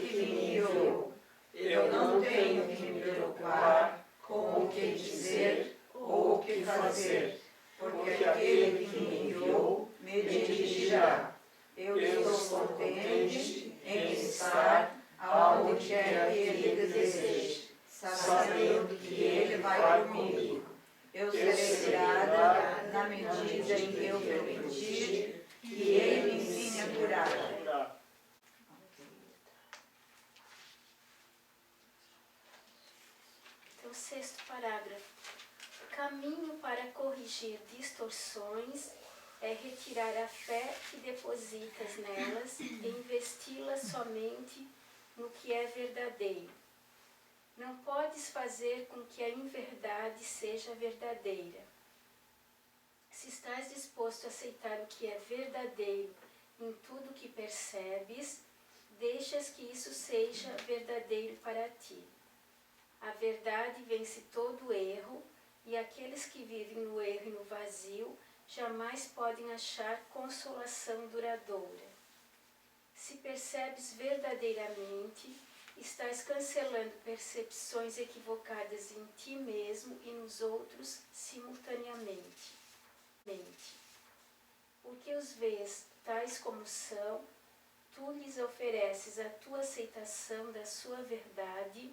que me enviou. Eu não tenho que me preocupar com o que dizer ou o que fazer, porque aquele que me enviou me dirigirá. Eu estou contente em estar aonde quer que ele deseje, sabendo que ele vai comigo. Eu serei grata na medida em que eu permitir que ele me ensine a curar. Então, sexto parágrafo. Caminho para corrigir distorções é retirar a fé que depositas nelas e investi-la somente no que é verdadeiro. Não podes fazer com que a inverdade seja verdadeira. Se estás disposto a aceitar o que é verdadeiro em tudo que percebes, deixas que isso seja verdadeiro para ti. A verdade vence todo erro, e aqueles que vivem no erro e no vazio jamais podem achar consolação duradoura. Se percebes verdadeiramente, estás cancelando percepções equivocadas em ti mesmo e nos outros simultaneamente. Porque os vês tais como são, tu lhes ofereces a tua aceitação da sua verdade,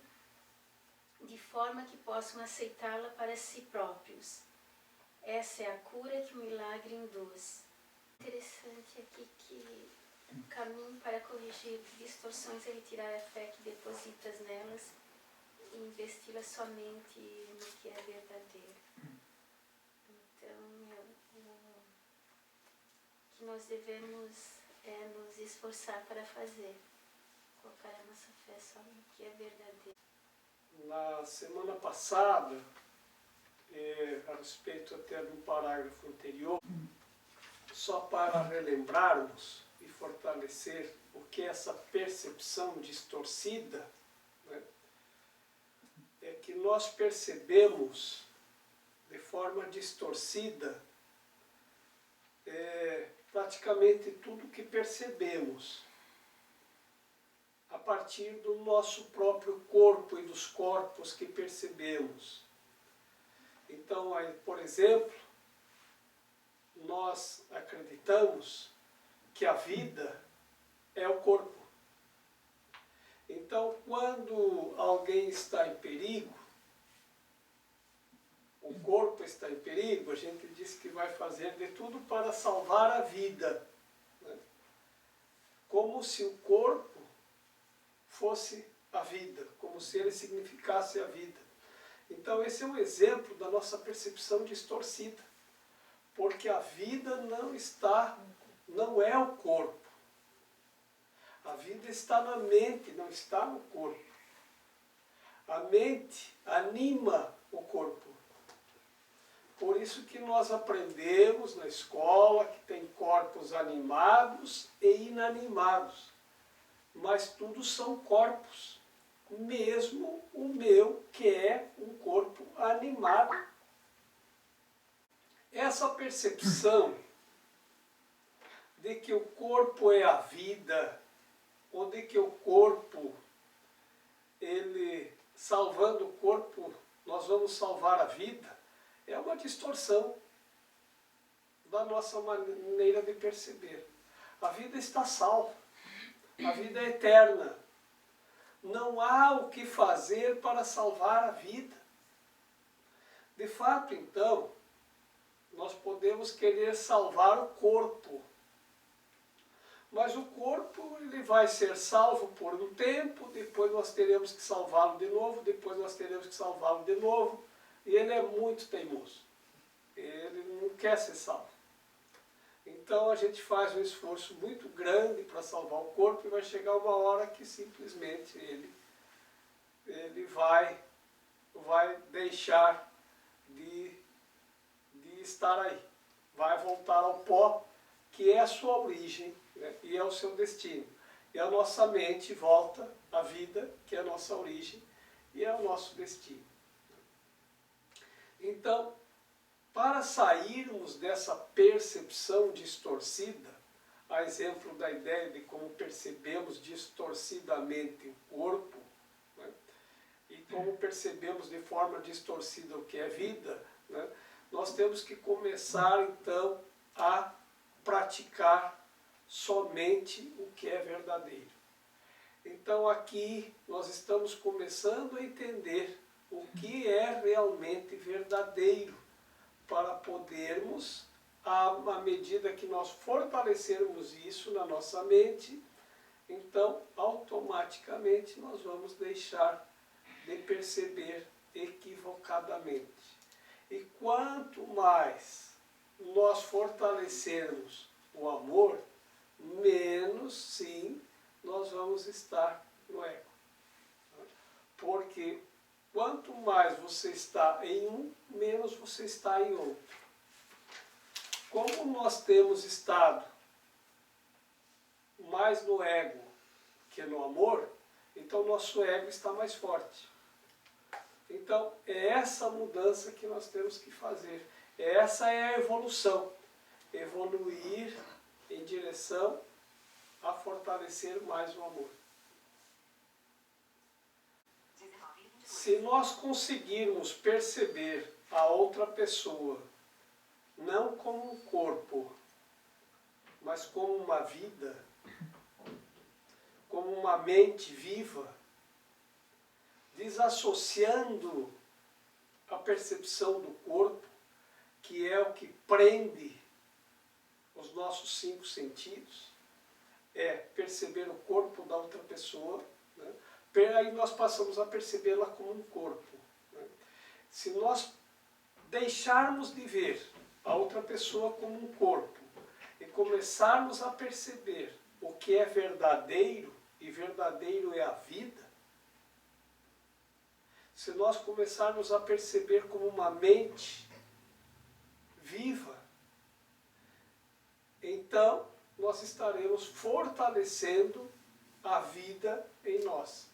de forma que possam aceitá-la para si próprios. Essa é a cura que o milagre induz. Interessante aqui que o caminho para corrigir distorções é retirar a fé que depositas nelas e investi-la somente no que é verdadeiro. Então, o que nós devemos é nos esforçar para fazer, colocar a nossa fé só no que é verdadeiro. Na semana passada, a respeito até do parágrafo anterior, só para relembrarmos e fortalecer o que é essa percepção distorcida, né, é que nós percebemos de forma distorcida praticamente tudo que percebemos a partir do nosso próprio corpo e dos corpos que percebemos. Então, aí, por exemplo, nós acreditamos que a vida é o corpo. Então, quando alguém está em perigo, o corpo está em perigo, a gente diz que vai fazer de tudo para salvar a vida, né? Como se o corpo fosse a vida, como se ele significasse a vida. Então esse é um exemplo da nossa percepção distorcida, porque a vida não é o corpo. A vida está na mente, não está no corpo. A mente anima o corpo. Por isso que nós aprendemos na escola que tem corpos animados e inanimados. Mas tudo são corpos, mesmo o meu, que é um corpo animado. Essa percepção de que o corpo é a vida, ou de que o corpo, salvando o corpo, nós vamos salvar a vida, é uma distorção da nossa maneira de perceber. A vida está salva. A vida é eterna. Não há o que fazer para salvar a vida. De fato, então, nós podemos querer salvar o corpo. Mas o corpo ele vai ser salvo por um tempo, depois nós teremos que salvá-lo de novo, depois nós teremos que salvá-lo de novo. E ele é muito teimoso. Ele não quer ser salvo. Então a gente faz um esforço muito grande para salvar o corpo e vai chegar uma hora que simplesmente ele vai deixar de estar aí. Vai voltar ao pó, que é a sua origem, né, e é o seu destino. E a nossa mente volta à vida, que é a nossa origem e é o nosso destino. Então, para sairmos dessa percepção distorcida, a exemplo da ideia de como percebemos distorcidamente o corpo, né? E como percebemos de forma distorcida o que é vida, né? Nós temos que começar então a praticar somente o que é verdadeiro. Então aqui nós estamos começando a entender o que é realmente verdadeiro, para podermos, à medida que nós fortalecermos isso na nossa mente, então automaticamente nós vamos deixar de perceber equivocadamente. E quanto mais nós fortalecermos o amor, menos sim nós vamos estar no ego. Porque quanto mais você está em um, menos você está em outro. Como nós temos estado mais no ego que no amor, então nosso ego está mais forte. Então é essa mudança que nós temos que fazer. Essa é a evolução. Evoluir em direção a fortalecer mais o amor. Se nós conseguirmos perceber a outra pessoa não como um corpo, mas como uma vida, como uma mente viva, desassociando a percepção do corpo, que é o que prende os nossos 5 sentidos, é perceber o corpo da outra pessoa, né? Aí nós passamos a percebê-la como um corpo, né? Se nós deixarmos de ver a outra pessoa como um corpo e começarmos a perceber o que é verdadeiro, e verdadeiro é a vida, se nós começarmos a perceber como uma mente viva, então nós estaremos fortalecendo a vida em nós,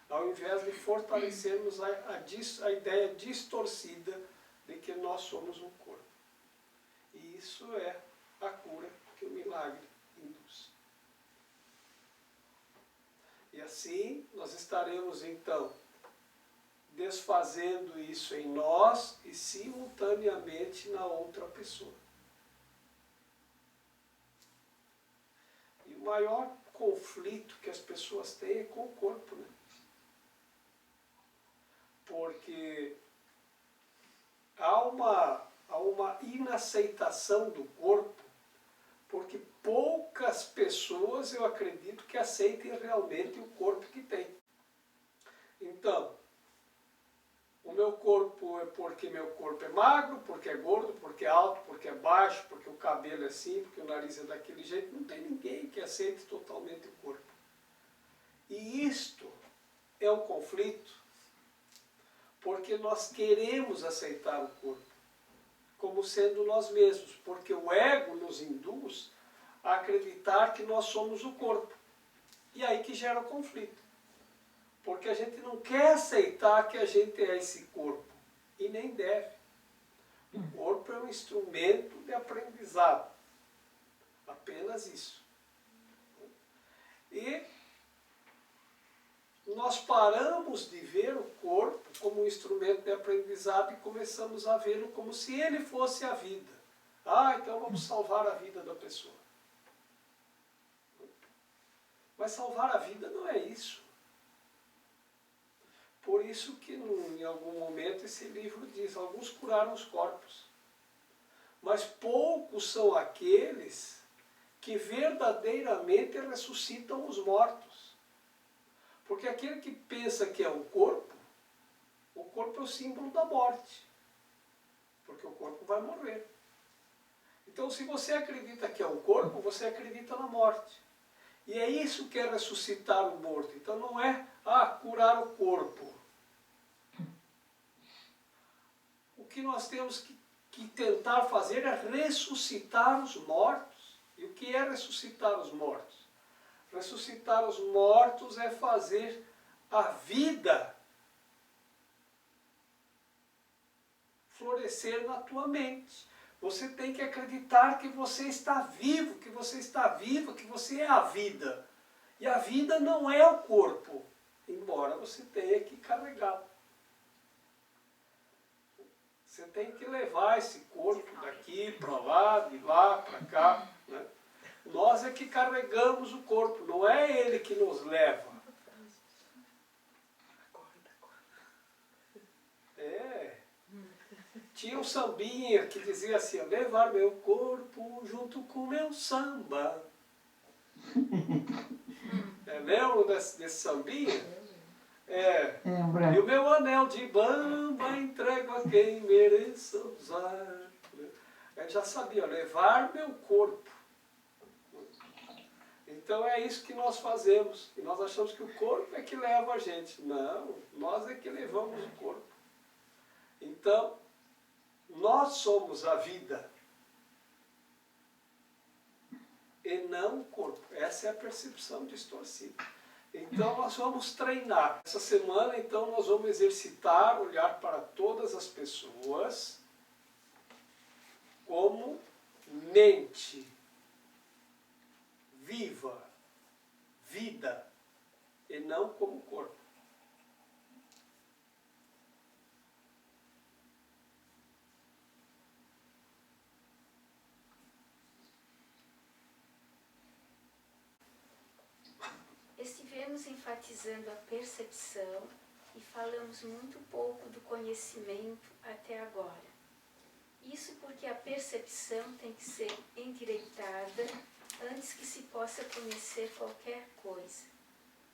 ao invés de fortalecermos a ideia distorcida de que nós somos um corpo. E isso é a cura que o milagre induz. E assim nós estaremos então desfazendo isso em nós e simultaneamente na outra pessoa. E o maior conflito que as pessoas têm é com o corpo, né? Porque há uma inaceitação do corpo, porque poucas pessoas, eu acredito, que aceitem realmente o corpo que tem. Então, o meu corpo é porque meu corpo é magro, porque é gordo, porque é alto, porque é baixo, porque o cabelo é assim, porque o nariz é daquele jeito. Não tem ninguém que aceite totalmente o corpo. E isto é um conflito, porque nós queremos aceitar o corpo como sendo nós mesmos, porque o ego nos induz a acreditar que nós somos o corpo. E aí que gera o conflito. Porque a gente não quer aceitar que a gente é esse corpo, e nem deve. O corpo é um instrumento de aprendizado, apenas isso. E nós paramos de ver o corpo como um instrumento de aprendizado e começamos a vê-lo como se ele fosse a vida. Ah, então vamos salvar a vida da pessoa. Mas salvar a vida não é isso. Por isso que em algum momento esse livro diz, alguns curaram os corpos. Mas poucos são aqueles que verdadeiramente ressuscitam os mortos. Porque aquele que pensa que é o corpo é o símbolo da morte. Porque o corpo vai morrer. Então se você acredita que é um corpo, você acredita na morte. E é isso que é ressuscitar o morto. Então não é, curar o corpo. O que nós temos que tentar fazer é ressuscitar os mortos. E o que é ressuscitar os mortos? Ressuscitar os mortos é fazer a vida florescer na tua mente. Você tem que acreditar que você está vivo, que você está viva, que você é a vida. E a vida não é o corpo, embora você tenha que carregá-lo. Você tem que levar esse corpo daqui para lá, de lá para cá, né? Nós é que carregamos o corpo, não é ele que nos leva. Tinha um sambinha que dizia assim, levar meu corpo junto com meu samba. Lembram desse sambinha? E o meu anel de bamba entrego a quem mereça usar. Eu já sabia, levar meu corpo. Então é isso que nós fazemos. E nós achamos que o corpo é que leva a gente. Não, nós é que levamos o corpo. Então, nós somos a vida. E não o corpo. Essa é a percepção distorcida. Então nós vamos treinar. Essa semana, então, nós vamos exercitar, olhar para todas as pessoas como mente viva, vida, e não como corpo. Estivemos enfatizando a percepção e falamos muito pouco do conhecimento até agora. Isso porque a percepção tem que ser endireitada antes que se possa conhecer qualquer coisa.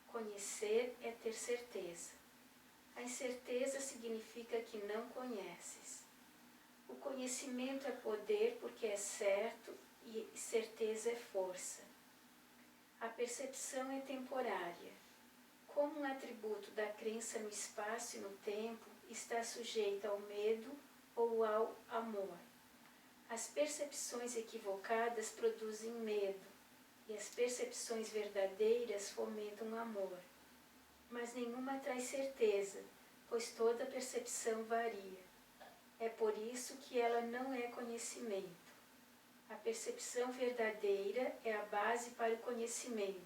Conhecer é ter certeza. A incerteza significa que não conheces. O conhecimento é poder porque é certo e certeza é força. A percepção é temporária. Como um atributo da crença no espaço e no tempo, está sujeita ao medo ou ao amor. As percepções equivocadas produzem medo, e as percepções verdadeiras fomentam amor. Mas nenhuma traz certeza, pois toda percepção varia. É por isso que ela não é conhecimento. A percepção verdadeira é a base para o conhecimento,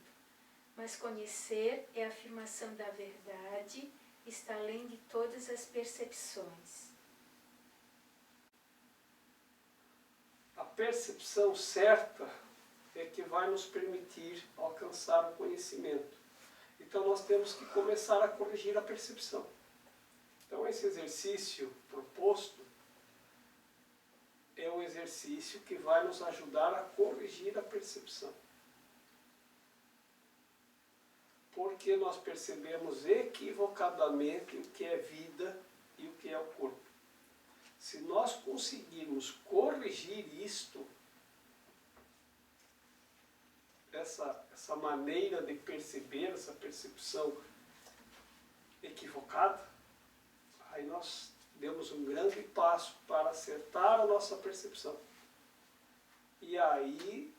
mas conhecer é a afirmação da verdade, está além de todas as percepções. A percepção certa é que vai nos permitir alcançar o conhecimento. Então nós temos que começar a corrigir a percepção. Então esse exercício proposto é um exercício que vai nos ajudar a corrigir a percepção. Porque nós percebemos equivocadamente o que é vida e o que é o corpo. Se nós conseguirmos corrigir isto, essa maneira de perceber, essa percepção equivocada, aí nós demos um grande passo para acertar a nossa percepção. E aí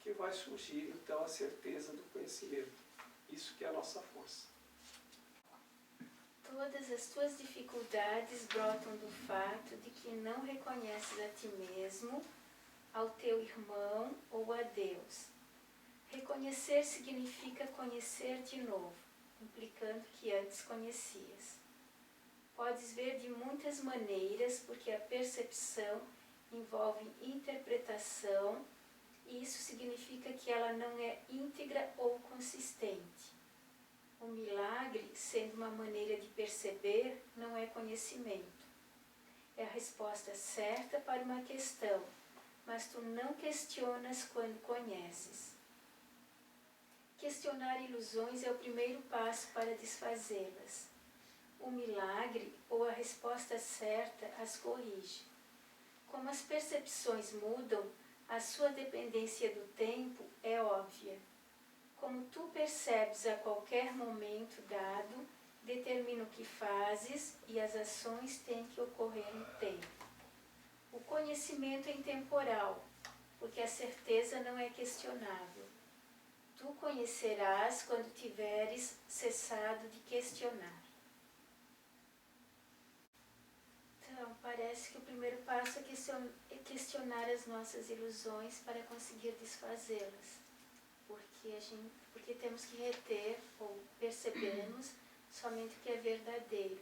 que vai surgir então a certeza do conhecimento. Isso que é a nossa força. Todas as tuas dificuldades brotam do fato de que não reconheces a ti mesmo, ao teu irmão ou a Deus. Reconhecer significa conhecer de novo, implicando que antes conhecias. Podes ver de muitas maneiras, porque a percepção envolve interpretação, e isso significa que ela não é íntegra ou consistente. O milagre, sendo uma maneira de perceber, não é conhecimento. É a resposta certa para uma questão, mas tu não questionas quando conheces. Questionar ilusões é o primeiro passo para desfazê-las. O milagre ou a resposta certa as corrige. Como as percepções mudam, a sua dependência do tempo é óbvia. Como tu percebes a qualquer momento dado, determina o que fazes e as ações têm que ocorrer no tempo. O conhecimento é intemporal, porque a certeza não é questionável. Tu conhecerás quando tiveres cessado de questionar. Então, parece que o primeiro passo é questionar as nossas ilusões para conseguir desfazê-las. Porque temos que reter ou percebermos somente o que é verdadeiro.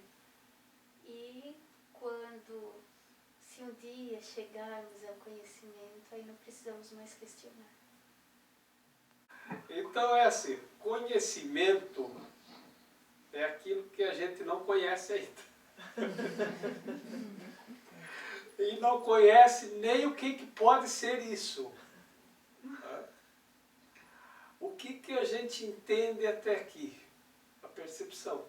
E se um dia chegarmos ao conhecimento, aí não precisamos mais questionar. Então é assim, conhecimento é aquilo que a gente não conhece ainda. E não conhece nem o que pode ser isso. O que a gente entende até aqui? A percepção.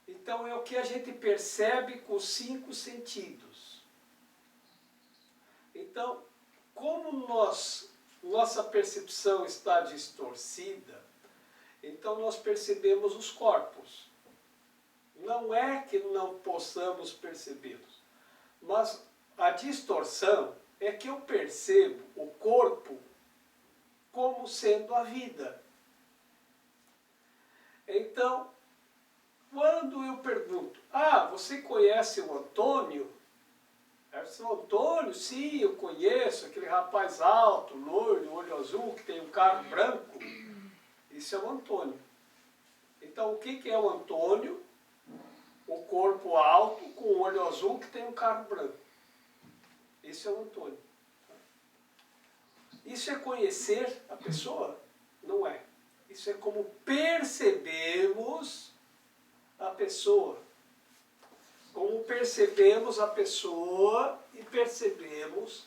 Então é o que a gente percebe com os 5 sentidos. Então, como nossa percepção está distorcida, então nós percebemos os corpos. Não é que não possamos percebê-los, mas a distorção é que eu percebo o corpo como sendo a vida. Então, quando eu pergunto, você conhece o Antônio? O Antônio, sim, eu conheço, aquele rapaz alto, loiro, olho azul, que tem um carro branco. Isso é o Antônio. Então, o que é o Antônio? O corpo alto com o olho azul que tem um carro branco. Isso é o Antônio. Isso é conhecer a pessoa? Não é. Isso é como percebemos a pessoa. Como percebemos a pessoa e percebemos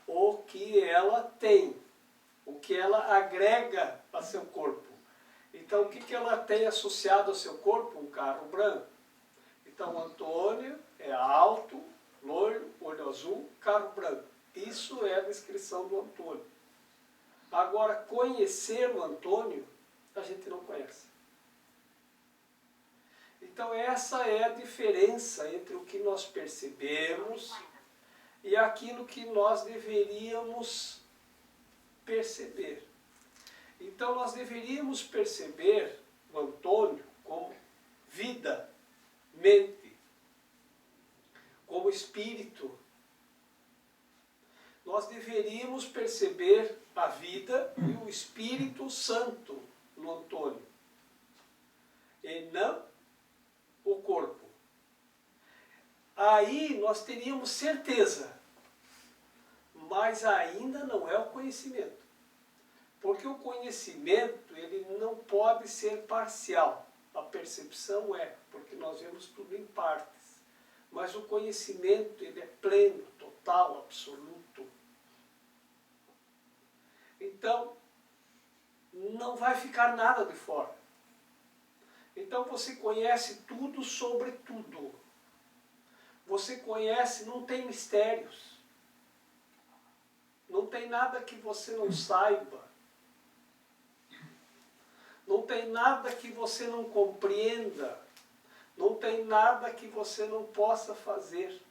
o que ela tem, o que ela agrega a seu corpo. Então, o que ela tem associado ao seu corpo? Um carro branco. Então, o Antônio é alto, loiro, olho azul, carro branco. Isso é a descrição do Antônio. Agora, conhecer o Antônio, a gente não conhece. Então, essa é a diferença entre o que nós percebemos e aquilo que nós deveríamos perceber. Então, nós deveríamos perceber o Antônio como vida, mente, como espírito. Nós deveríamos perceber a vida e o Espírito Santo no Antônio, e não o corpo. Aí nós teríamos certeza, mas ainda não é o conhecimento. Porque o conhecimento, ele não pode ser parcial. A percepção é, porque nós vemos tudo em partes. Mas o conhecimento, ele é pleno, total, absoluto. Então, não vai ficar nada de fora. Então você conhece tudo sobre tudo. Você conhece, não tem mistérios. Não tem nada que você não saiba. Não tem nada que você não compreenda. Não tem nada que você não possa fazer.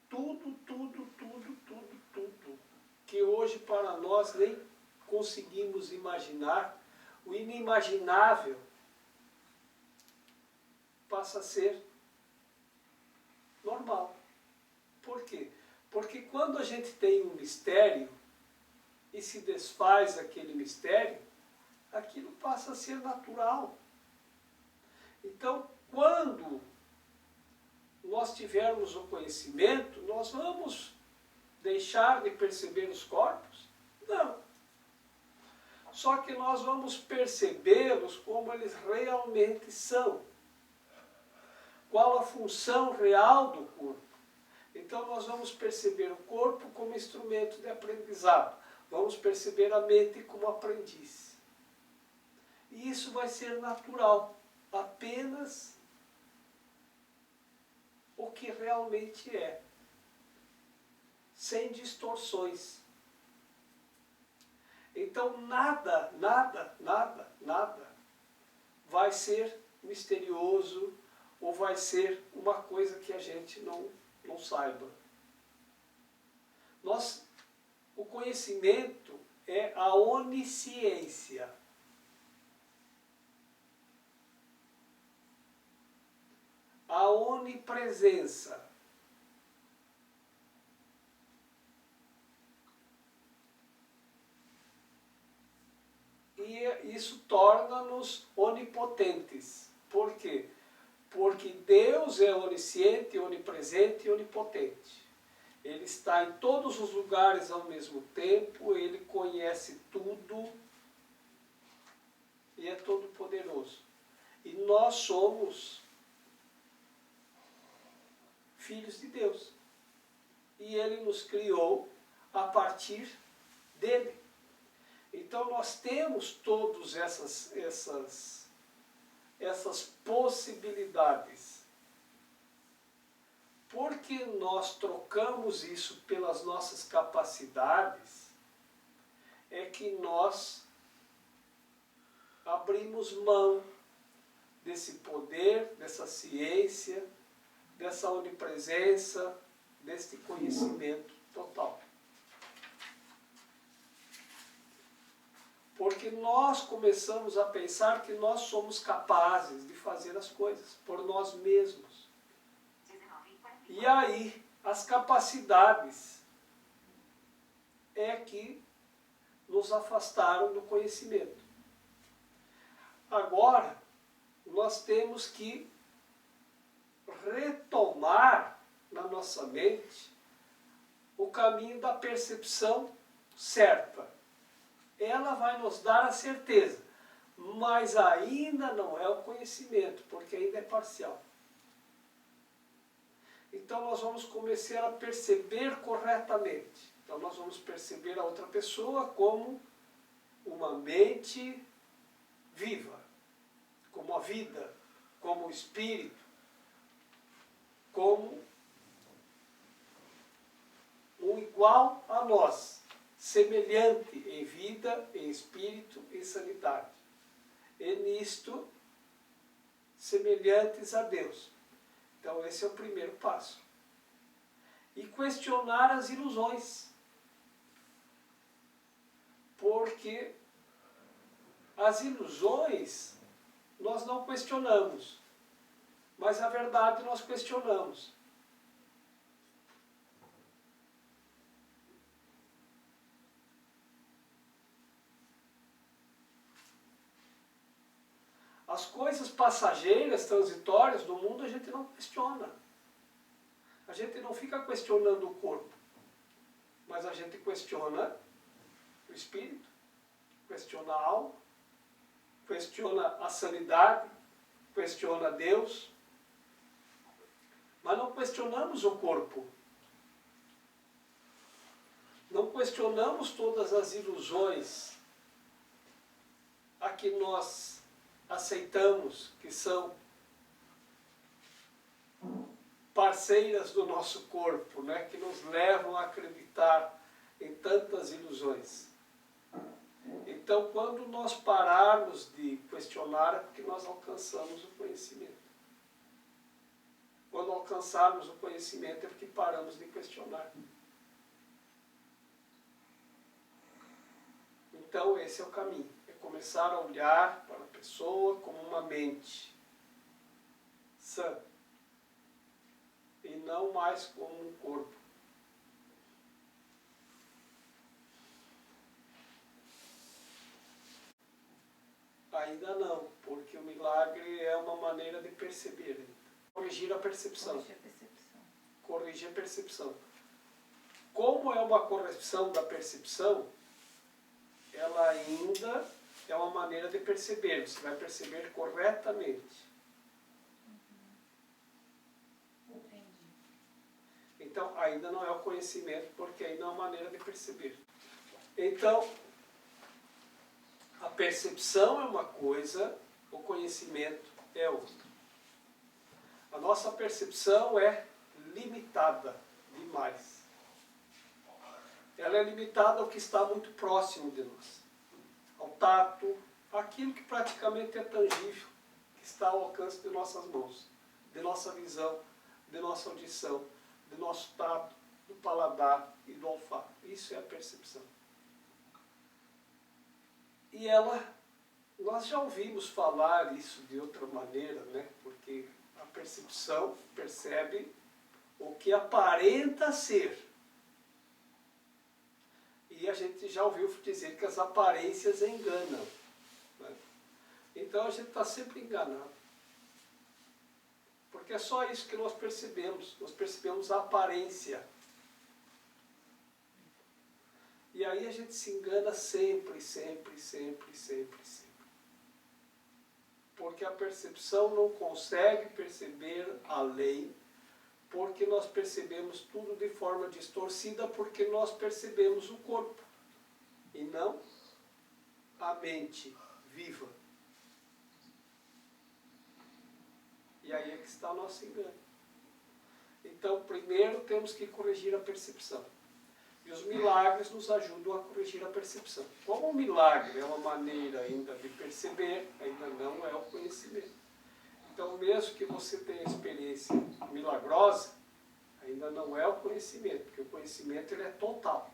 Tudo, tudo, tudo, tudo, tudo. Que hoje para nós nem conseguimos imaginar. O inimaginável passa a ser normal. Por quê? Porque quando a gente tem um mistério e se desfaz aquele mistério, aquilo passa a ser natural. Então, quando nós tivermos o conhecimento, nós vamos deixar de perceber os corpos? Não. Só que nós vamos percebê-los como eles realmente são. Qual a função real do corpo? Então nós vamos perceber o corpo como instrumento de aprendizado. Vamos perceber a mente como aprendiz. E isso vai ser natural. Apenas o que realmente é. Sem distorções. Então nada, nada, nada, nada vai ser misterioso ou vai ser uma coisa que a gente não saiba. O conhecimento é a onisciência. A onipresença. E isso torna-nos onipotentes. Por quê? Porque Deus é onisciente, onipresente e onipotente. Ele está em todos os lugares ao mesmo tempo, Ele conhece tudo e é todo poderoso. E nós somos filhos de Deus. E Ele nos criou a partir dele. Então nós temos todas essas possibilidades. Porque nós trocamos isso pelas nossas capacidades, é que nós abrimos mão desse poder, dessa ciência, dessa onipresença, deste conhecimento total. Porque nós começamos a pensar que nós somos capazes de fazer as coisas por nós mesmos. E aí, as capacidades é que nos afastaram do conhecimento. Agora, nós temos que retomar na nossa mente o caminho da percepção certa. Ela vai nos dar a certeza, mas ainda não é o conhecimento, porque ainda é parcial. Então nós vamos começar a perceber corretamente. Então nós vamos perceber a outra pessoa como uma mente viva, como a vida, como o espírito, como um igual a nós, semelhante em vida, em espírito, em sanidade. E nisto, semelhantes a Deus. Então esse é o primeiro passo. E questionar as ilusões. Porque as ilusões nós não questionamos, mas a verdade nós questionamos. As coisas passageiras, transitórias do mundo a gente não questiona. A gente não fica questionando o corpo, mas a gente questiona o espírito, questiona a alma, questiona a sanidade, questiona Deus, mas não questionamos o corpo. Não questionamos todas as ilusões a que nós aceitamos que são parceiras do nosso corpo, né? Que nos levam a acreditar em tantas ilusões. Então, quando nós pararmos de questionar, é porque nós alcançamos o conhecimento. Quando alcançarmos o conhecimento, é porque paramos de questionar. Então, esse é o caminho. É começar a olhar para a pessoa como uma mente sã. E não mais como um corpo. Ainda não, porque o milagre é uma maneira de perceber. Corrigir a percepção. Corrigir a percepção. Como é uma correção da percepção, ela ainda é uma maneira de perceber. Você vai perceber corretamente. Então, ainda não é o conhecimento, porque ainda é uma maneira de perceber. Então, a percepção é uma coisa, o conhecimento é outra. A nossa percepção é limitada demais. Ela é limitada ao que está muito próximo de nós. Ao tato, aquilo que praticamente é tangível, que está ao alcance de nossas mãos, de nossa visão, de nossa audição, do nosso tato, do paladar e do olfato. Isso é a percepção. E ela, nós já ouvimos falar isso de outra maneira, né? Porque a percepção percebe o que aparenta ser. E a gente já ouviu dizer que as aparências enganam, né? Então a gente está sempre enganado. Porque é só isso que nós percebemos a aparência. E aí a gente se engana sempre, sempre, sempre, sempre, sempre. Porque a percepção não consegue perceber além, porque nós percebemos tudo de forma distorcida, porque nós percebemos o corpo, e não a mente viva. E aí é que está o nosso engano. Então, primeiro temos que corrigir a percepção. E os milagres nos ajudam a corrigir a percepção. Como o milagre é uma maneira ainda de perceber, ainda não é o conhecimento. Então, mesmo que você tenha experiência milagrosa, ainda não é o conhecimento, porque o conhecimento ele é total.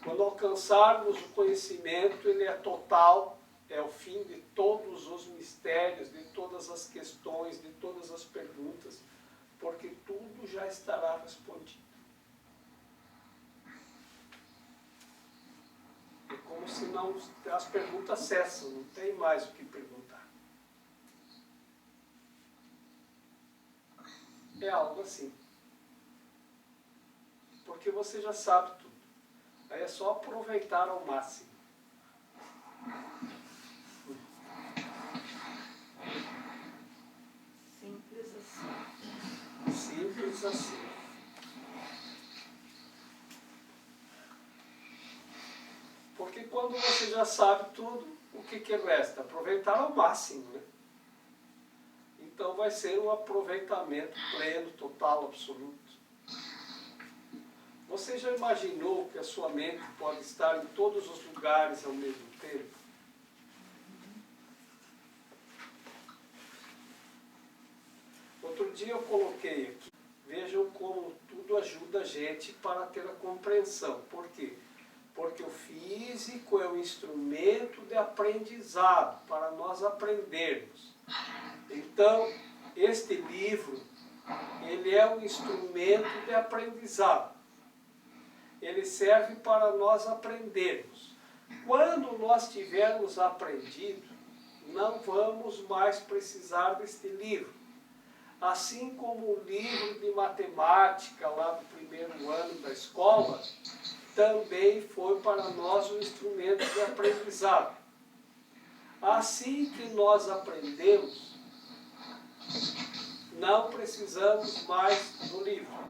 Quando alcançarmos o conhecimento, ele é total, é o fim de todos os mistérios, de todas as questões, de todas as perguntas, porque tudo já estará respondido. É como se não, as perguntas cessam, não tem mais o que perguntar. É algo assim. Porque você já sabe tudo. Aí é só aproveitar ao máximo. Simples assim. Simples assim. Porque quando você já sabe tudo, o que resta? Aproveitar ao máximo, né? Então vai ser um aproveitamento pleno, total, absoluto. Você já imaginou que a sua mente pode estar em todos os lugares ao mesmo tempo? Outro dia eu coloquei aqui, vejam como tudo ajuda a gente para ter a compreensão. Por quê? Porque o físico é um instrumento de aprendizado, para nós aprendermos. Então, este livro, ele é um instrumento de aprendizado. Ele serve para nós aprendermos. Quando nós tivermos aprendido, não vamos mais precisar deste livro. Assim como o livro de matemática, lá do primeiro ano da escola, também foi para nós um instrumento de aprendizado. Assim que nós aprendemos, não precisamos mais do livro.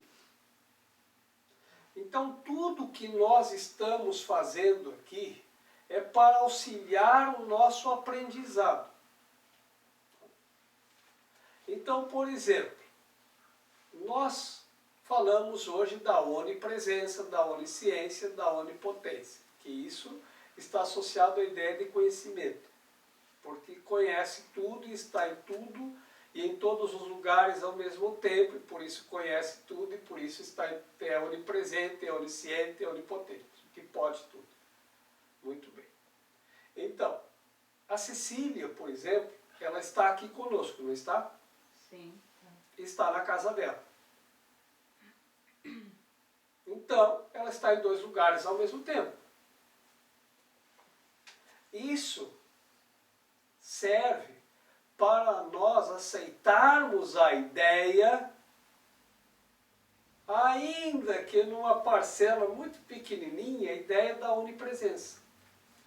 Então, tudo que nós estamos fazendo aqui é para auxiliar o nosso aprendizado. Então, por exemplo, nós falamos hoje da onipresença, da onisciência, da onipotência, que isso está associado à ideia de conhecimento, porque conhece tudo e está em tudo e em todos os lugares ao mesmo tempo, e por isso conhece tudo e por isso é onipresente, é onisciente, é onipotente, que pode tudo. Muito bem. Então, a Cecília, por exemplo, ela está aqui conosco, não está? Sim. Está na casa dela. Então, ela está em dois lugares ao mesmo tempo. Isso serve para nós aceitarmos a ideia, ainda que numa parcela muito pequenininha, a ideia da onipresença.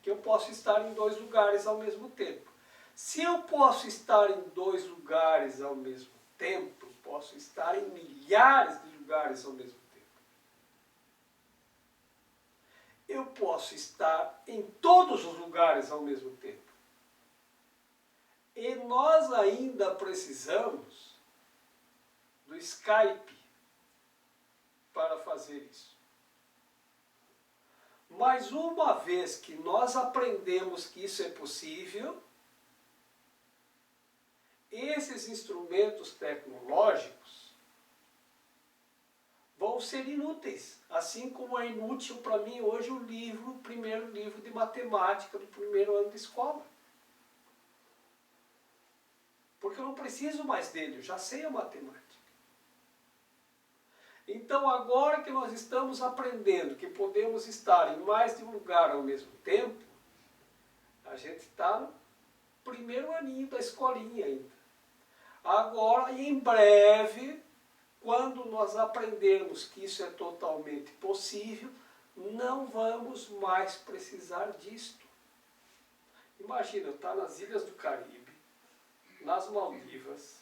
Que eu posso estar em dois lugares ao mesmo tempo. Se eu posso estar em dois lugares ao mesmo tempo, posso estar em milhares de lugares ao mesmo tempo. Eu posso estar em todos os lugares ao mesmo tempo. E nós ainda precisamos do Skype para fazer isso. Mas uma vez que nós aprendemos que isso é possível, esses instrumentos tecnológicos vão ser inúteis. Assim como é inútil para mim hoje o primeiro livro de matemática do primeiro ano de escola. Porque eu não preciso mais dele, eu já sei a matemática. Então, agora que nós estamos aprendendo que podemos estar em mais de um lugar ao mesmo tempo, a gente está no primeiro aninho da escolinha ainda. Agora, e em breve, quando nós aprendermos que isso é totalmente possível, não vamos mais precisar disto. Imagina, estar nas Ilhas do Caribe, nas Maldivas,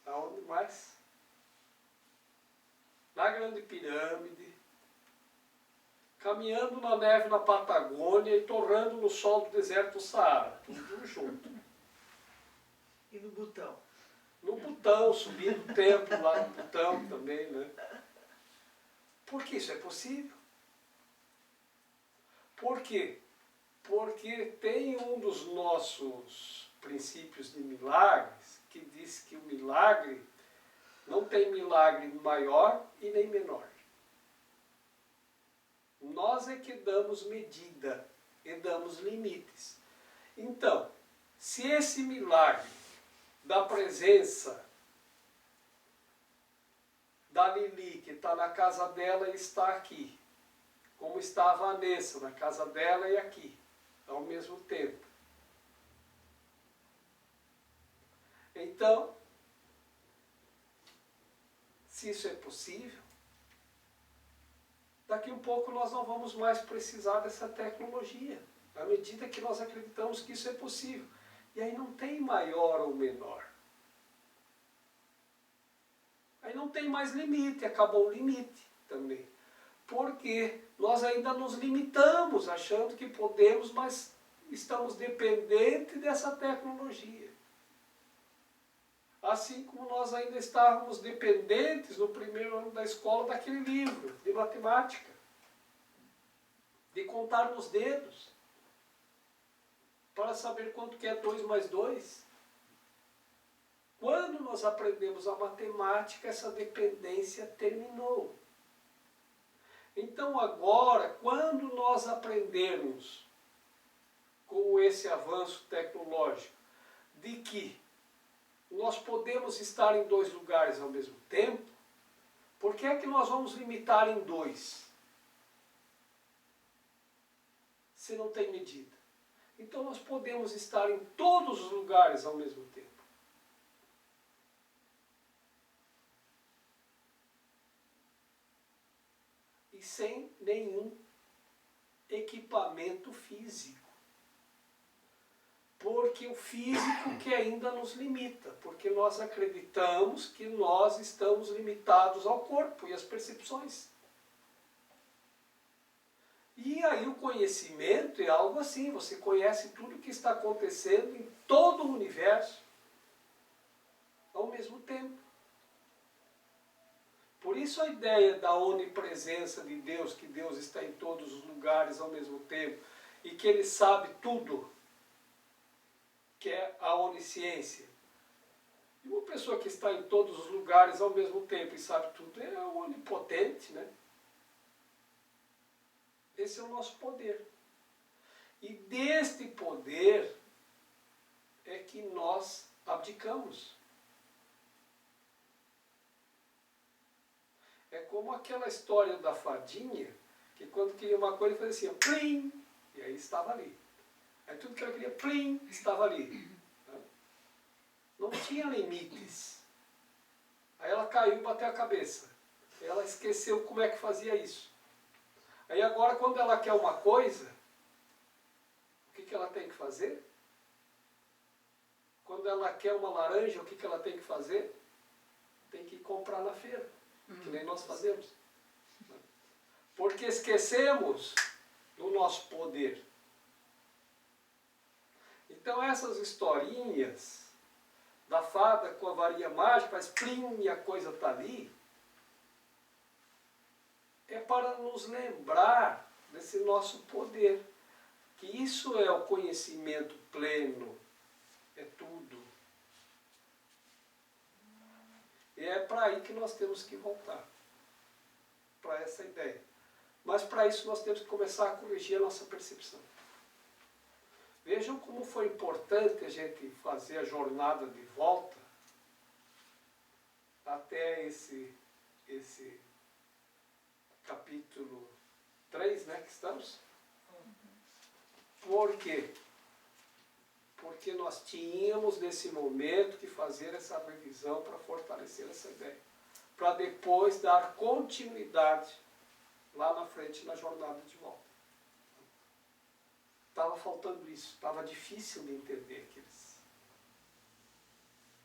aonde mais? Na Grande Pirâmide, caminhando na neve na Patagônia e torrando no sol do deserto do Saara, tudo junto. E no Butão? No Butão, subindo o templo lá no Butão também, né? Porque isso é possível. Por quê? Porque tem um dos nossos princípios de milagres que diz que o milagre não tem milagre maior e nem menor. Nós é que damos medida e damos limites. Então, se esse milagre da presença da Lili, que está na casa dela e está aqui, como está a Vanessa na casa dela e aqui, ao mesmo tempo. Então, se isso é possível, daqui um pouco nós não vamos mais precisar dessa tecnologia, à medida que nós acreditamos que isso é possível. E aí não tem maior ou menor. Aí não tem mais limite, acabou o limite também. Porque nós ainda nos limitamos, achando que podemos, mas estamos dependentes dessa tecnologia. Assim como nós ainda estávamos dependentes no primeiro ano da escola daquele livro de matemática, de contar nos dedos, para saber quanto que é 2 mais 2. Quando nós aprendemos a matemática, essa dependência terminou. Então agora, quando nós aprendermos com esse avanço tecnológico, de que nós podemos estar em 2 lugares ao mesmo tempo, por que é que nós vamos limitar em 2? Se não tem medida. Então nós podemos estar em todos os lugares ao mesmo tempo. E sem nenhum equipamento físico. Porque o físico que ainda nos limita, porque nós acreditamos que nós estamos limitados ao corpo e às percepções. E aí o conhecimento é algo assim, você conhece tudo o que está acontecendo em todo o universo ao mesmo tempo. Por isso a ideia da onipresença de Deus, que Deus está em todos os lugares ao mesmo tempo e que Ele sabe tudo, que é a onisciência. E uma pessoa que está em todos os lugares ao mesmo tempo e sabe tudo é onipotente, né? Esse é o nosso poder. E deste poder é que nós abdicamos. É como aquela história da fadinha, que quando queria uma coisa, ele fazia assim, plim, e aí estava ali. Aí tudo que ela queria, plim, estava ali. Não tinha limites. Aí ela caiu e bateu a cabeça. Ela esqueceu como é que fazia isso. Aí agora, quando ela quer uma coisa, o que ela tem que fazer? Quando ela quer uma laranja, o que ela tem que fazer? Tem que ir comprar na feira, que nem nós fazemos. Porque esquecemos do nosso poder. Então essas historinhas da fada com a varinha mágica, faz plim e a coisa está ali, é para nos lembrar desse nosso poder, que isso é o conhecimento pleno, é tudo. E é para aí que nós temos que voltar, para essa ideia. Mas para isso nós temos que começar a corrigir a nossa percepção. Veja Vejam como foi importante a gente fazer a jornada de volta até esse capítulo 3, né, que estamos. Por quê? Porque nós tínhamos nesse momento que fazer essa revisão para fortalecer essa ideia, para depois dar continuidade lá na frente na jornada de volta. Estava faltando isso, estava difícil de entender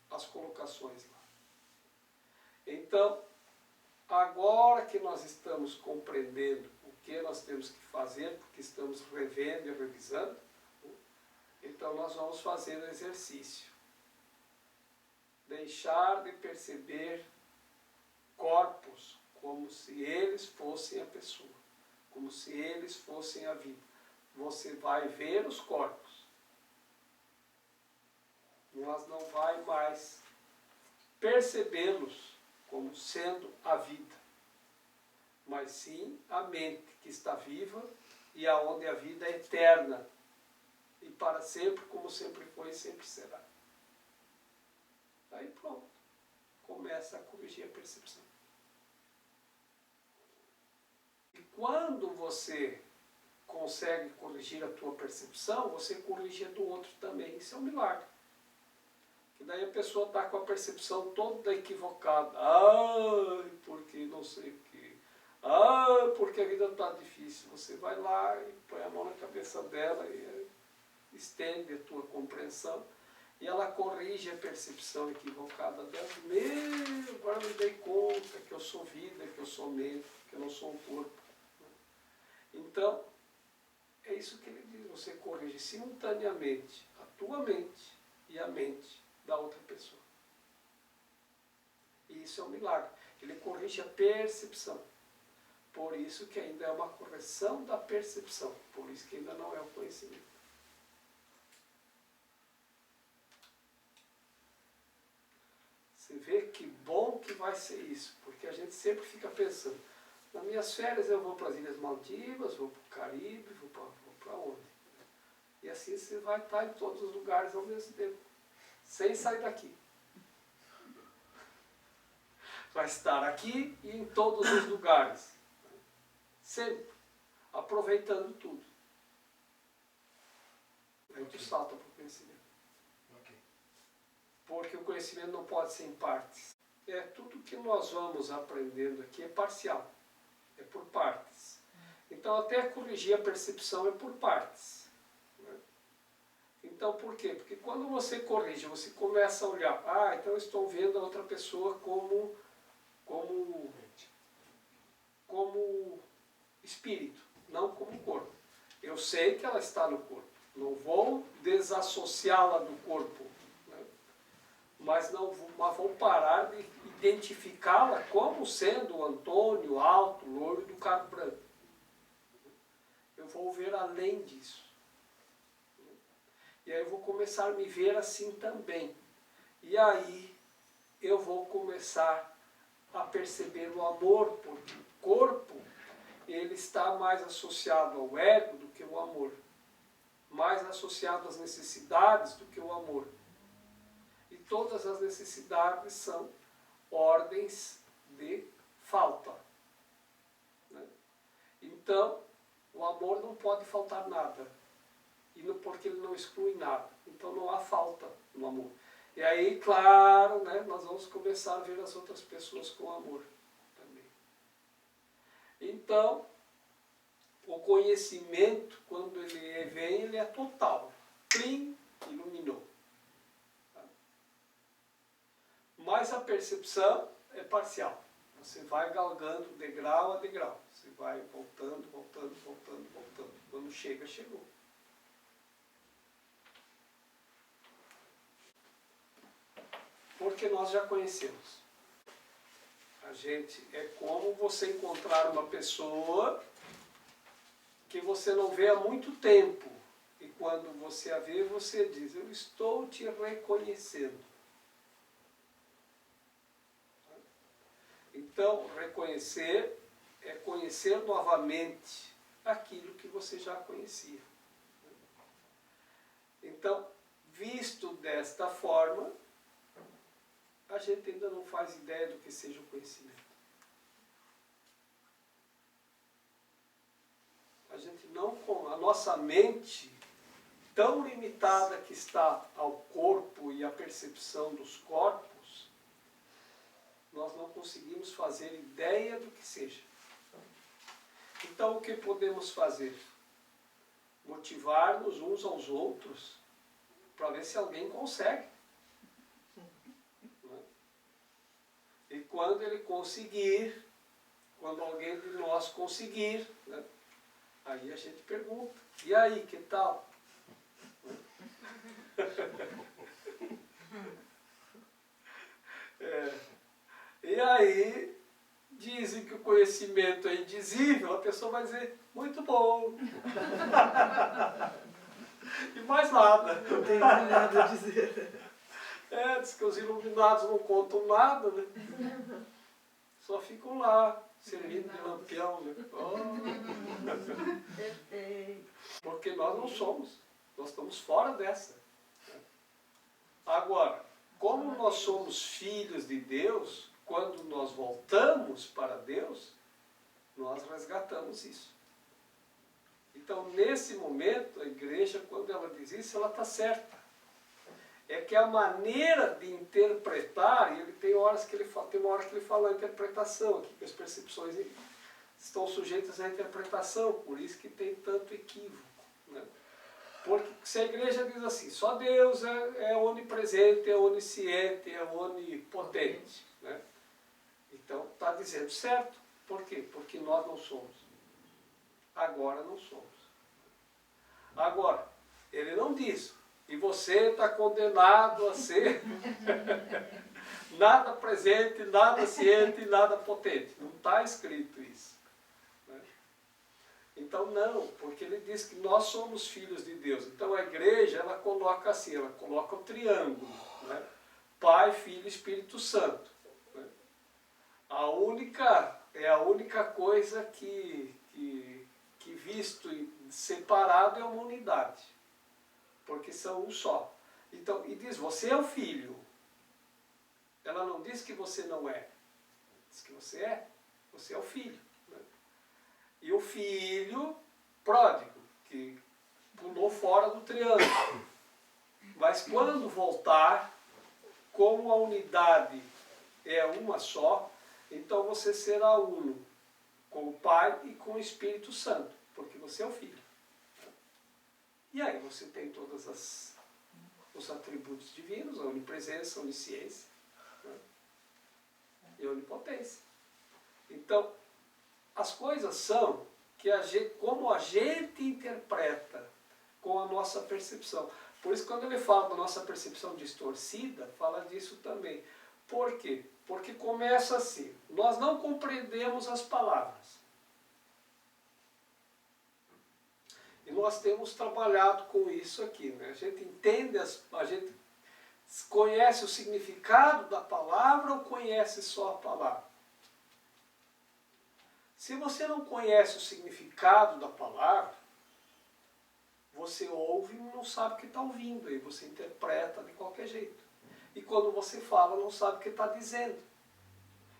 as colocações lá. Então, agora que nós estamos compreendendo o que nós temos que fazer, porque estamos revendo e revisando, então nós vamos fazer o exercício. Deixar de perceber corpos como se eles fossem a pessoa, como se eles fossem a vida. Você vai ver os corpos, mas não vai mais percebê-los como sendo a vida, mas sim a mente que está viva e aonde a vida é eterna e para sempre, como sempre foi e sempre será. Aí pronto, começa a corrigir a percepção. E quando você consegue corrigir a tua percepção, você corrige a do outro também. Isso é um milagre. E daí a pessoa está com a percepção toda equivocada. Ai, porque não sei o quê. Ai, porque a vida está difícil. Você vai lá e põe a mão na cabeça dela e estende a tua compreensão. E ela corrige a percepção equivocada dela. Meu, agora me dei conta que eu sou vida, que eu sou mente, que eu não sou um corpo. Então, é isso que ele diz. Você corrige simultaneamente a tua mente e a mente da outra pessoa. E isso é um milagre. Ele corrige a percepção. Por isso que ainda é uma correção da percepção. Por isso que ainda não é o conhecimento. Você vê que bom que vai ser isso. Porque a gente sempre fica pensando, nas minhas férias eu vou para as Ilhas Maldivas, vou para o Caribe, vou para onde? E assim você vai estar em todos os lugares ao mesmo tempo. Sem sair daqui. Vai estar aqui e em todos os lugares. Sempre. Aproveitando tudo. Aí tu salta para o conhecimento. Ok. Porque o conhecimento não pode ser em partes. Tudo que nós vamos aprendendo aqui é parcial. É por partes. Então até corrigir a percepção é por partes. Então, por quê? Porque quando você corrige, você começa a olhar, então eu estou vendo a outra pessoa como espírito, não como corpo. Eu sei que ela está no corpo, não vou desassociá-la do corpo, né? mas vou parar de identificá-la como sendo o Antônio alto, loiro do cabelo branco. Eu vou ver além disso. E aí eu vou começar a me ver assim também. E aí eu vou começar a perceber o amor, porque o corpo ele está mais associado ao ego do que o amor. Mais associado às necessidades do que o amor. E todas as necessidades são ordens de falta. Né? Então, o amor não pode faltar nada. Porque ele não exclui nada. Então não há falta no amor. E aí, claro, né, nós vamos começar a ver as outras pessoas com amor também. Então, o conhecimento, quando ele vem, ele é total. Plim, iluminou. Mas a percepção é parcial. Você vai galgando degrau a degrau. Você vai voltando, voltando, voltando, voltando. Quando chega, chegou. Porque nós já conhecemos. A gente é como você encontrar uma pessoa que você não vê há muito tempo. E quando você a vê, você diz, eu estou te reconhecendo. Então, reconhecer é conhecer novamente aquilo que você já conhecia. desta forma, a gente ainda não faz ideia do que seja o conhecimento. A nossa mente, tão limitada que está ao corpo e à percepção dos corpos, nós não conseguimos fazer ideia do que seja. Então, o que podemos fazer? Motivar-nos uns aos outros para ver se alguém consegue. Né? E quando ele conseguir, quando alguém de nós conseguir, né, aí a gente pergunta, e aí, que tal? E aí, dizem que o conhecimento é indizível, a pessoa vai dizer, muito bom. E mais nada. Não tem nada a dizer. Diz que os iluminados não contam nada, né? Só ficam lá, servindo de lampião, né? Porque nós não somos, nós estamos fora dessa. Agora, como nós somos filhos de Deus, quando nós voltamos para Deus, nós resgatamos isso. Então, nesse momento, a igreja, quando ela diz isso, ela está certa. É que a maneira de interpretar, e ele tem horas que ele fala, tem uma hora que ele fala a interpretação aqui, que as percepções estão sujeitas à interpretação, por isso que tem tanto equívoco. Né? Porque se a igreja diz assim, só Deus é onipresente, é onisciente, é onipotente. Né? Então, está dizendo certo. Por quê? Porque nós não somos. Agora não somos. Agora, ele não diz, e você está condenado a ser nada presente, nada ciente, nada potente. Não está escrito isso. Né? Então não, porque ele diz que nós somos filhos de Deus. Então a igreja, ela coloca assim, ela coloca o triângulo. Né? Pai, Filho e Espírito Santo. Né? É a única coisa que visto e separado é uma unidade. Porque são um só. Então, e diz, você é o filho. Ela não diz que você não é. Diz que você é o filho. Né? E o filho pródigo, que pulou fora do triângulo. Mas quando voltar, como a unidade é uma só, então você será uno com o Pai e com o Espírito Santo, porque você é o filho. E aí você tem todos os atributos divinos, a onipresença, a onisciência, né? E a onipotência. Então, as coisas são que como a gente interpreta com a nossa percepção. Por isso, quando ele fala da nossa percepção distorcida, fala disso também. Por quê? Porque começa assim, nós não compreendemos as palavras. E nós temos trabalhado com isso aqui. Né? A gente entende, a gente conhece o significado da palavra ou conhece só a palavra? Se você não conhece o significado da palavra, você ouve e não sabe o que está ouvindo, aí você interpreta de qualquer jeito. E quando você fala, não sabe o que está dizendo.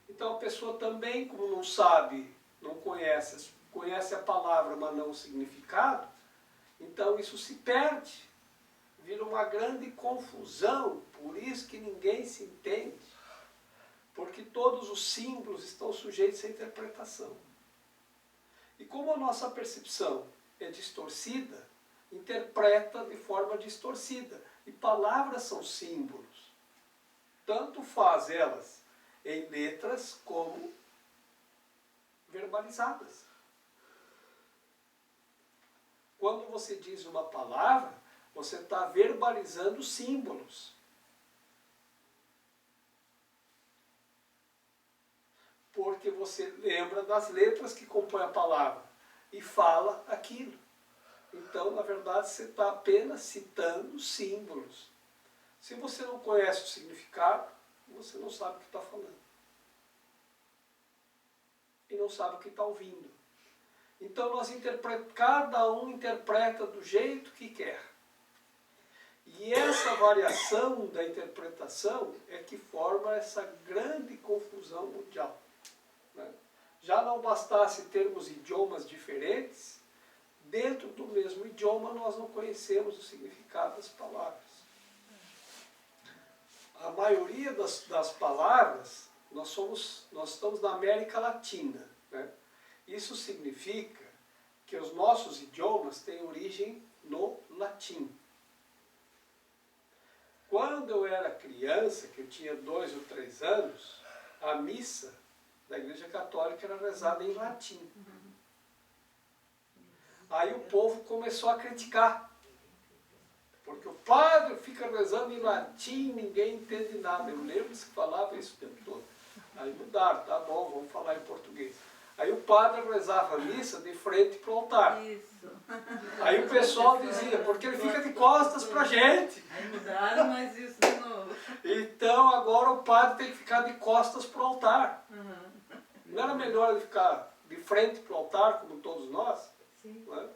Então a pessoa também, como não sabe, não conhece a palavra, mas não o significado, então isso se perde, vira uma grande confusão, por isso que ninguém se entende, porque todos os símbolos estão sujeitos à interpretação. E como a nossa percepção é distorcida, interpreta de forma distorcida, e palavras são símbolos, tanto faz elas em letras como verbalizadas. Quando você diz uma palavra, você está verbalizando símbolos. Porque você lembra das letras que compõem a palavra e fala aquilo. Então, na verdade, você está apenas citando símbolos. Se você não conhece o significado, você não sabe o que está falando. E não sabe o que está ouvindo. Então, cada um interpreta do jeito que quer. E essa variação da interpretação é que forma essa grande confusão mundial. Né? Já não bastasse termos idiomas diferentes, dentro do mesmo idioma nós não conhecemos o significado das palavras. A maioria das palavras, nós estamos na América Latina. Né? Isso significa que os nossos idiomas têm origem no latim. Quando eu era criança, que eu tinha 2 ou 3 anos, a missa da Igreja Católica era rezada em latim. Aí o povo começou a criticar, porque o padre fica rezando em latim, ninguém entende nada. Eu lembro que falava isso o tempo todo. Aí mudaram, tá bom, vamos falar em português. Aí o padre rezava a missa de frente para o altar. Isso. Aí o pessoal dizia, porque ele fica de costas para a gente. Aí mudaram, mas isso de novo. Então agora o padre tem que ficar de costas para o altar. Uhum. Não era melhor ele ficar de frente para o altar, como todos nós? Sim. Não é?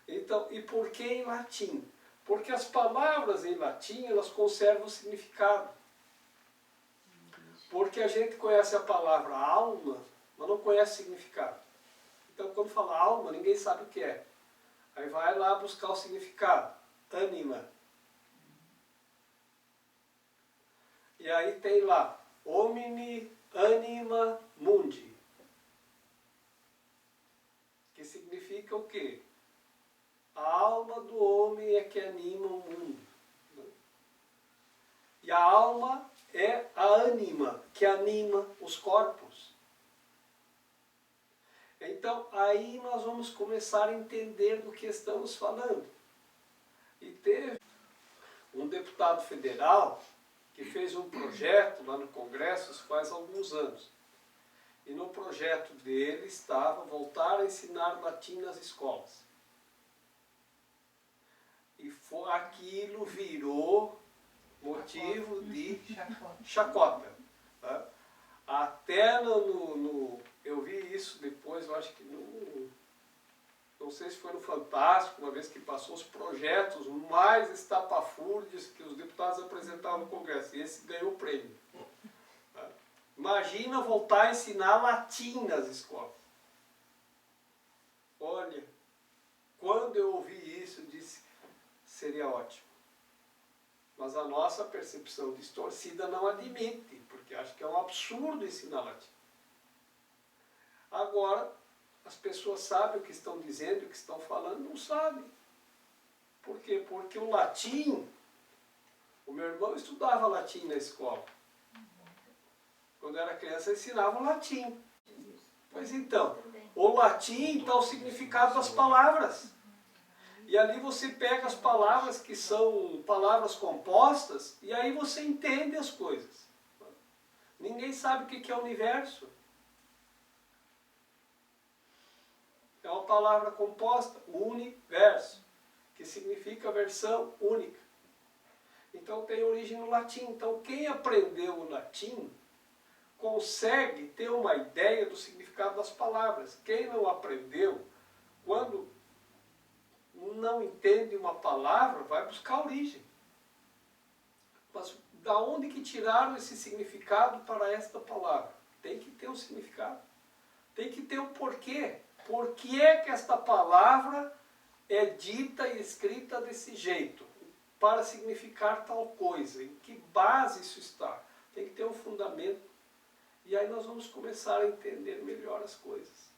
Então, e por que em latim? Porque as palavras em latim, elas conservam o significado. Porque a gente conhece a palavra alma, mas não conhece o significado. Então, quando fala alma, ninguém sabe o que é. Aí vai lá buscar o significado. Ânima. E aí tem lá, homini anima mundi. Que significa o quê? A alma do homem é que anima o mundo. E a alma é a ânima, que anima os corpos. Então, aí nós vamos começar a entender do que estamos falando. E teve um deputado federal que fez um projeto lá no Congresso, isso faz alguns anos. E no projeto dele estava voltar a ensinar latim nas escolas. E aquilo virou motivo de chacota. Tá? Até eu vi isso depois, eu acho que não sei se foi no Fantástico, uma vez que passou os projetos mais estapafúrdios que os deputados apresentavam no Congresso. E esse ganhou o prêmio. Tá? Imagina voltar a ensinar latim nas escolas. Olha, quando eu ouvi isso, eu disse, seria ótimo. Mas a nossa percepção distorcida não admite, porque acha que é um absurdo ensinar latim. Agora, as pessoas sabem o que estão dizendo, o que estão falando, não sabem. Por quê? Porque o latim, o meu irmão estudava latim na escola. Quando era criança, ensinava latim. Pois então, o latim está o significado das palavras. E ali você pega as palavras que são palavras compostas e aí você entende as coisas. Ninguém sabe o que é o universo. É uma palavra composta, universo, que significa versão única. Então tem origem no latim. Então quem aprendeu o latim consegue ter uma ideia do significado das palavras. Quem não aprendeu, quando não entende uma palavra, vai buscar a origem. Mas da onde que tiraram esse significado para esta palavra? Tem que ter um significado. Tem que ter um porquê. Por que é que esta palavra é dita e escrita desse jeito? Para significar tal coisa. Em que base isso está? Tem que ter um fundamento. E aí nós vamos começar a entender melhor as coisas.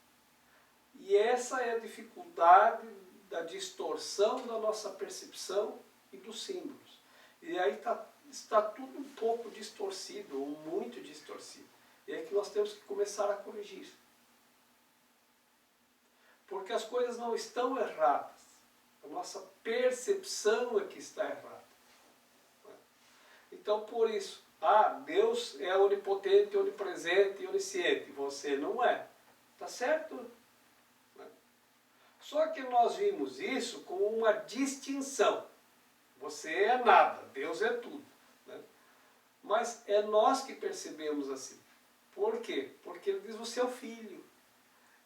E essa é a dificuldade da distorção da nossa percepção e dos símbolos. E aí está tudo um pouco distorcido, ou muito distorcido. E é que nós temos que começar a corrigir. Porque as coisas não estão erradas. A nossa percepção é que está errada. Então, por isso, Deus é onipotente, onipresente e onisciente. Você não é. Está certo? Só que nós vimos isso como uma distinção. Você é nada, Deus é tudo. Né? Mas é nós que percebemos assim. Por quê? Porque ele diz, você é o filho.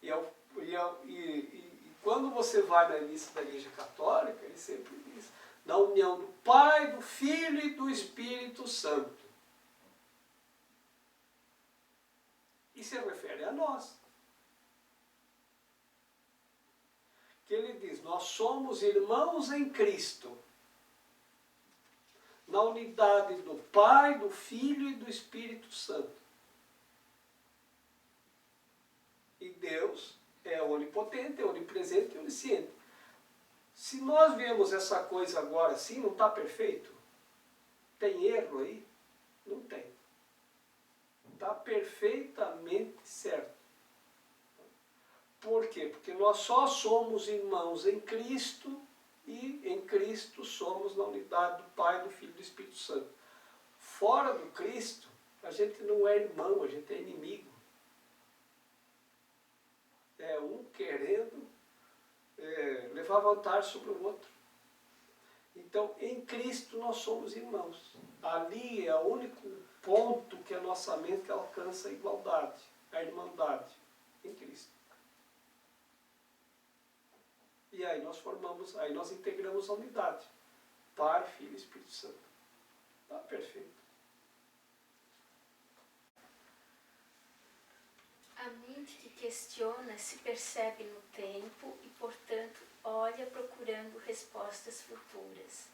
E quando você vai na missa da Igreja Católica, ele sempre diz, na união do Pai, do Filho e do Espírito Santo. E se refere a nós. Que ele diz, nós somos irmãos em Cristo, na unidade do Pai, do Filho e do Espírito Santo. E Deus é onipotente, é onipresente e onisciente. Se nós vemos essa coisa agora assim, não está perfeito? Tem erro aí? Não tem. Está perfeitamente certo. Por quê? Porque nós só somos irmãos em Cristo e em Cristo somos na unidade do Pai, do Filho e do Espírito Santo. Fora do Cristo, a gente não é irmão, a gente é inimigo. É um querendo levar vantagem sobre o outro. Então, em Cristo nós somos irmãos. Ali é o único ponto que a nossa mente alcança a igualdade, a irmandade, em Cristo. E aí nós integramos a unidade. Pai, Filho e Espírito Santo. Está perfeito. A mente que questiona se percebe no tempo e, portanto, olha procurando respostas futuras.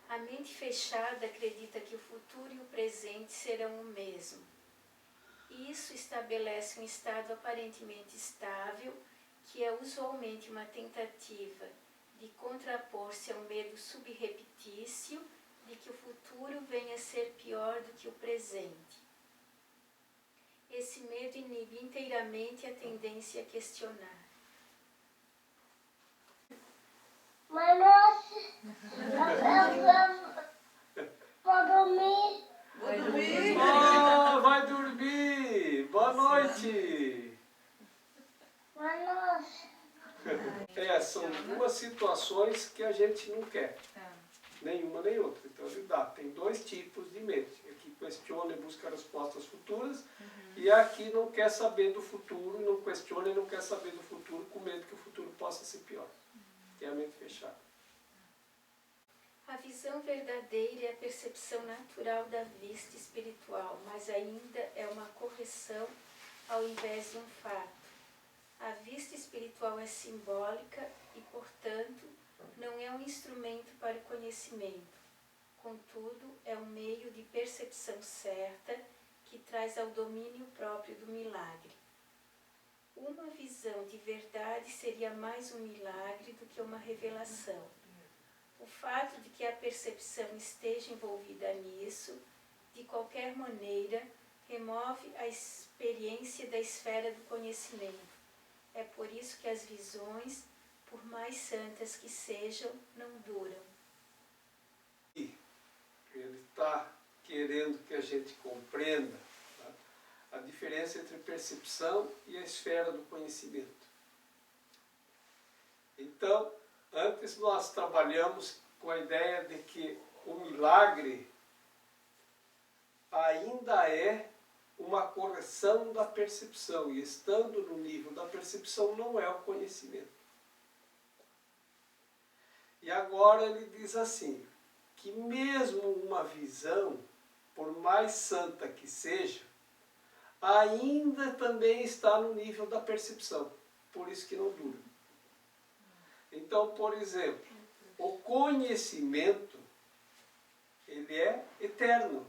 A mente fechada acredita que o futuro e o presente serão o mesmo. Isso estabelece um estado aparentemente estável, que é usualmente uma tentativa de contrapor-se a um medo subreptício de que o futuro venha a ser pior do que o presente. Esse medo inibe inteiramente a tendência a questionar. Mas nossa, vou dormir. Vai dormir. Ah, vai dormir! Boa noite! Mas nossa, São duas situações que a gente não quer. Nenhuma nem outra. Então ele dá. Tem dois tipos de mente. Aqui questiona e busca respostas futuras. E aqui não quer saber do futuro, não questiona e não quer saber do futuro, com medo que o futuro possa ser pior. Que é a mente fechada. A visão verdadeira é a percepção natural da vista espiritual, mas ainda é uma correção ao invés de um fato. A vista espiritual é simbólica e, portanto, não é um instrumento para o conhecimento. Contudo, é um meio de percepção certa que traz ao domínio próprio do milagre. Uma visão de verdade seria mais um milagre do que uma revelação. O fato de que a percepção esteja envolvida nisso, de qualquer maneira, remove a experiência da esfera do conhecimento. É por isso que as visões, por mais santas que sejam, não duram. Ele está querendo que a gente compreenda, tá, a diferença entre percepção e a esfera do conhecimento. Então, antes nós trabalhamos com a ideia de que o milagre ainda é uma correção da percepção, e estando no nível da percepção não é o conhecimento. E agora ele diz assim, que mesmo uma visão, por mais santa que seja, ainda também está no nível da percepção, por isso que não dura. Então, por exemplo, o conhecimento, ele é eterno,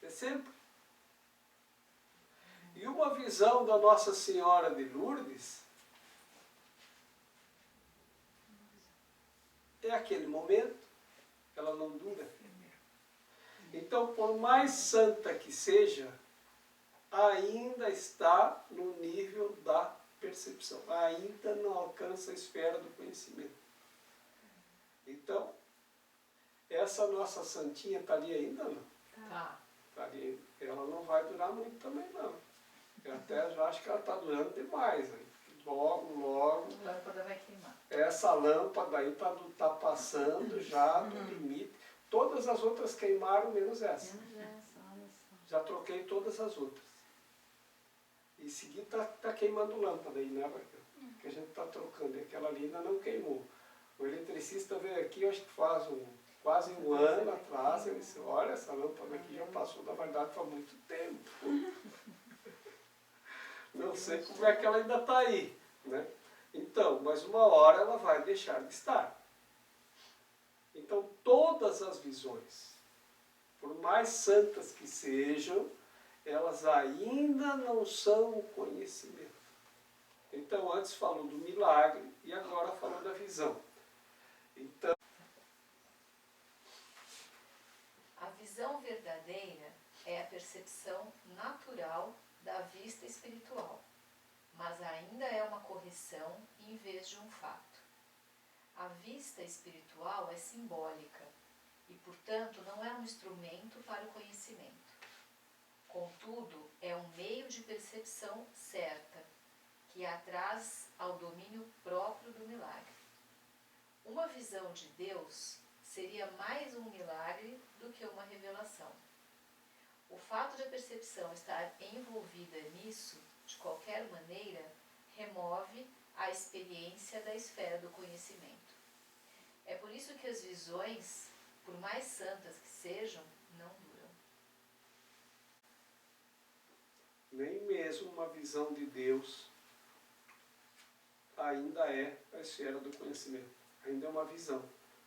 é sempre. E uma visão da Nossa Senhora de Lourdes é aquele momento, ela não dura. Então, por mais santa que seja, ainda está no nível da percepção, ainda não alcança a esfera do conhecimento. Então, essa nossa santinha está ali ainda não? Tá. Tá ali, ela não vai durar muito também não. Eu até já acho que ela está durando demais. Hein? Logo, A lâmpada vai queimar. essa lâmpada aí está passando já do limite. Todas as outras queimaram, menos essa. Já troquei todas as outras. E em seguida está queimando lâmpada aí, né, Raquel? Que a gente está trocando. E aquela ali ainda não queimou. O eletricista veio aqui, acho que faz quase um ano atrás, ele disse, olha, essa lâmpada aqui já passou da validade há muito tempo. Não sei como é que ela ainda está aí, né? Então, mas uma hora ela vai deixar de estar. Então, todas as visões, por mais santas que sejam, elas ainda não são o conhecimento. Então, antes falou do milagre e agora falou da visão. Então, A visão verdadeira é a percepção natural da vista espiritual, mas ainda é uma correção em vez de um fato. A vista espiritual é simbólica e, portanto, não é um instrumento para o conhecimento. Contudo, é um meio de percepção certa, que a traz ao domínio próprio do milagre. Uma visão de Deus seria mais um milagre do que uma revelação. O fato de a percepção estar envolvida nisso, de qualquer maneira, remove a experiência da esfera do conhecimento. É por isso que as visões, por mais santas que sejam, não duram. nem mesmo uma visão de Deus ainda é a esfera do conhecimento. Ainda é uma visão,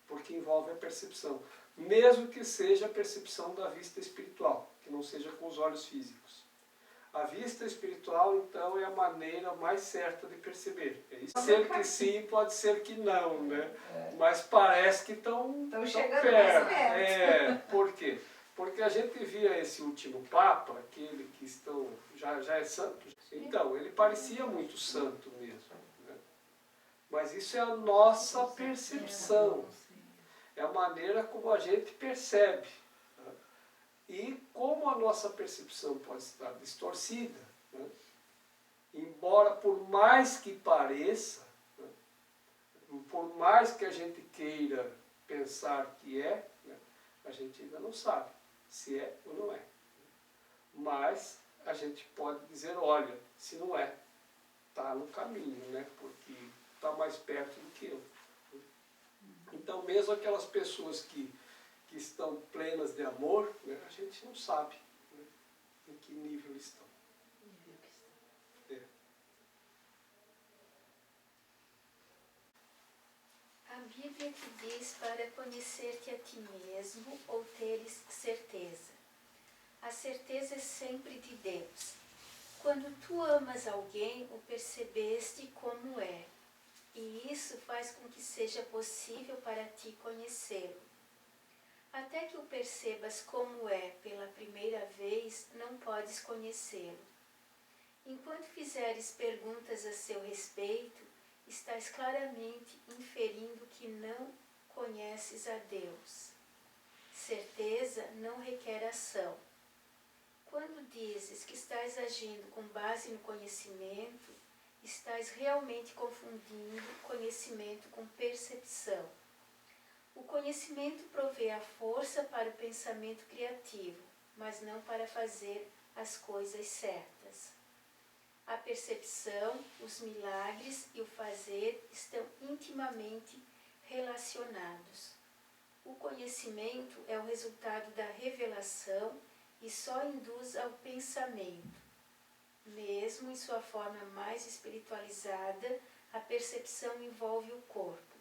porque envolve a percepção. Mesmo que seja a percepção da vista espiritual, que não seja com os olhos físicos. A vista espiritual, então, é a maneira mais certa de perceber. Pode ser que sim, pode ser que não, né? Mas parece que estão chegando perto. mais perto. Por quê? Porque a gente via esse último Papa, aquele que já é santo. Então, ele parecia muito santo mesmo. Né? Mas isso é a nossa percepção. É a maneira como a gente percebe. Né? E como a nossa percepção pode estar distorcida, né? Embora por mais que pareça, né? Por mais que a gente queira pensar que é, né? A gente ainda não sabe se é ou não é. Mas a gente pode dizer, olha, se não é, está no caminho, né? Porque está mais perto do que eu. Então, mesmo aquelas pessoas que estão plenas de amor, né, a gente não sabe, né, em que nível estão. É. A Bíblia te diz para conhecer-te a ti mesmo ou teres certeza. A certeza é sempre de Deus. Quando tu amas alguém, o percebeste como é. E isso faz com que seja possível para ti conhecê-lo. Até que o percebas como é pela primeira vez, não podes conhecê-lo. Enquanto fizeres perguntas a seu respeito, estás claramente inferindo que não conheces a Deus. Certeza não requer ação. Quando dizes que estás agindo com base no conhecimento, estás realmente confundindo conhecimento com percepção. O conhecimento provê a força para o pensamento criativo, mas não para fazer as coisas certas. A percepção, os milagres e o fazer estão intimamente relacionados. O conhecimento é o resultado da revelação e só induz ao pensamento. Mesmo em sua forma mais espiritualizada, a percepção envolve o corpo.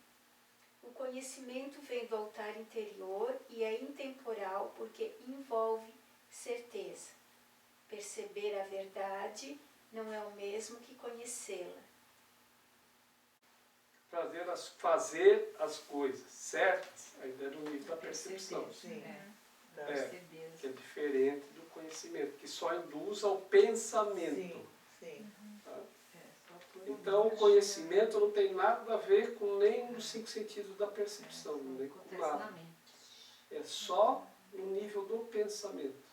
O conhecimento vem do altar interior e é intemporal porque envolve certeza. Perceber a verdade não é o mesmo que conhecê-la. Fazer as coisas certas, ainda é no nível da percepção. Sim. Que é diferente do conhecimento, que só induz ao pensamento. Sim. Tá? Então, o conhecimento não tem nada a ver com nenhum dos 5 sentidos da percepção, nem com nada. É só no nível do pensamento.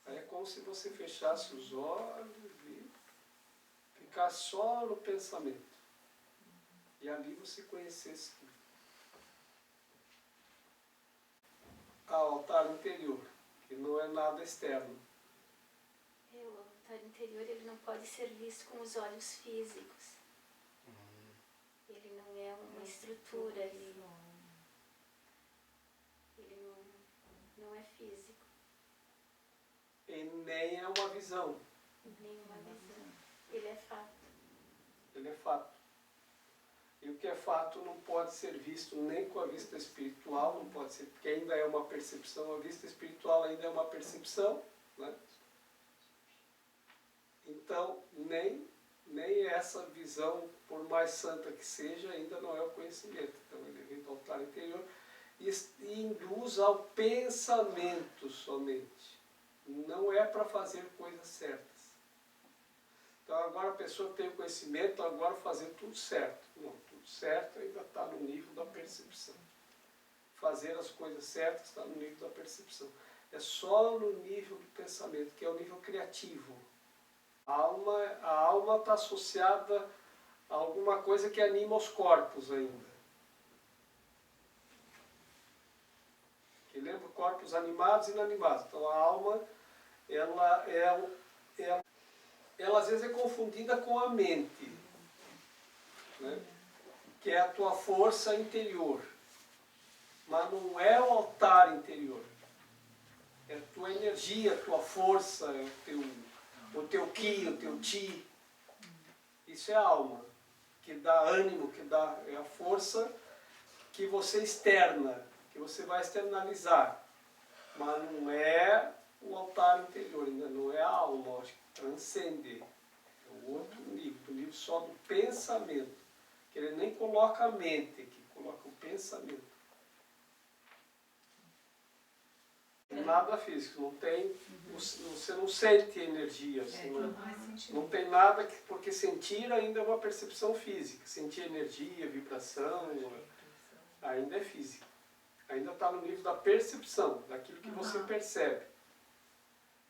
Aí é como se você fechasse os olhos e ficasse só no pensamento. E ali você conhecesse tudo. Ao altar interior, que não é nada externo. O altar interior ele não pode ser visto com os olhos físicos. Ele não é é uma estrutura, ele não é físico, E nem é uma visão. nenhuma visão. Ele é fato. Ele é fato. E o que é fato não pode ser visto nem com a vista espiritual, não pode ser, porque ainda é uma percepção, a vista espiritual ainda é uma percepção, né? Então, nem essa visão, por mais santa que seja, ainda não é o conhecimento. Então, ele vem do altar interior e induz ao pensamento somente. Não é para fazer coisas certas. Então, agora a pessoa tem o conhecimento, agora fazer tudo certo. Não, tudo certo ainda está no nível da percepção. Fazer as coisas certas está no nível da percepção. É só no nível do pensamento, que é o nível criativo. A alma está associada a alguma coisa que anima os corpos ainda. Que lembra corpos animados e inanimados. Então a alma, ela às vezes é confundida com a mente, né? Que é a tua força interior. Mas não é o altar interior. É a tua energia, a tua força, é o teu ki, o teu ti. Isso é a alma, que dá ânimo, é a força que você externa, que você vai externalizar. Mas não é o altar interior, ainda não é a alma, acho que transcende. É o outro nível, o nível só do pensamento. Que ele nem coloca a mente aqui, coloca o pensamento. Nada físico, não tem, você não sente energia, assim, não tem nada, porque sentir ainda é uma percepção física, sentir energia, vibração, ainda é físico, ainda está no nível da percepção, daquilo que você percebe.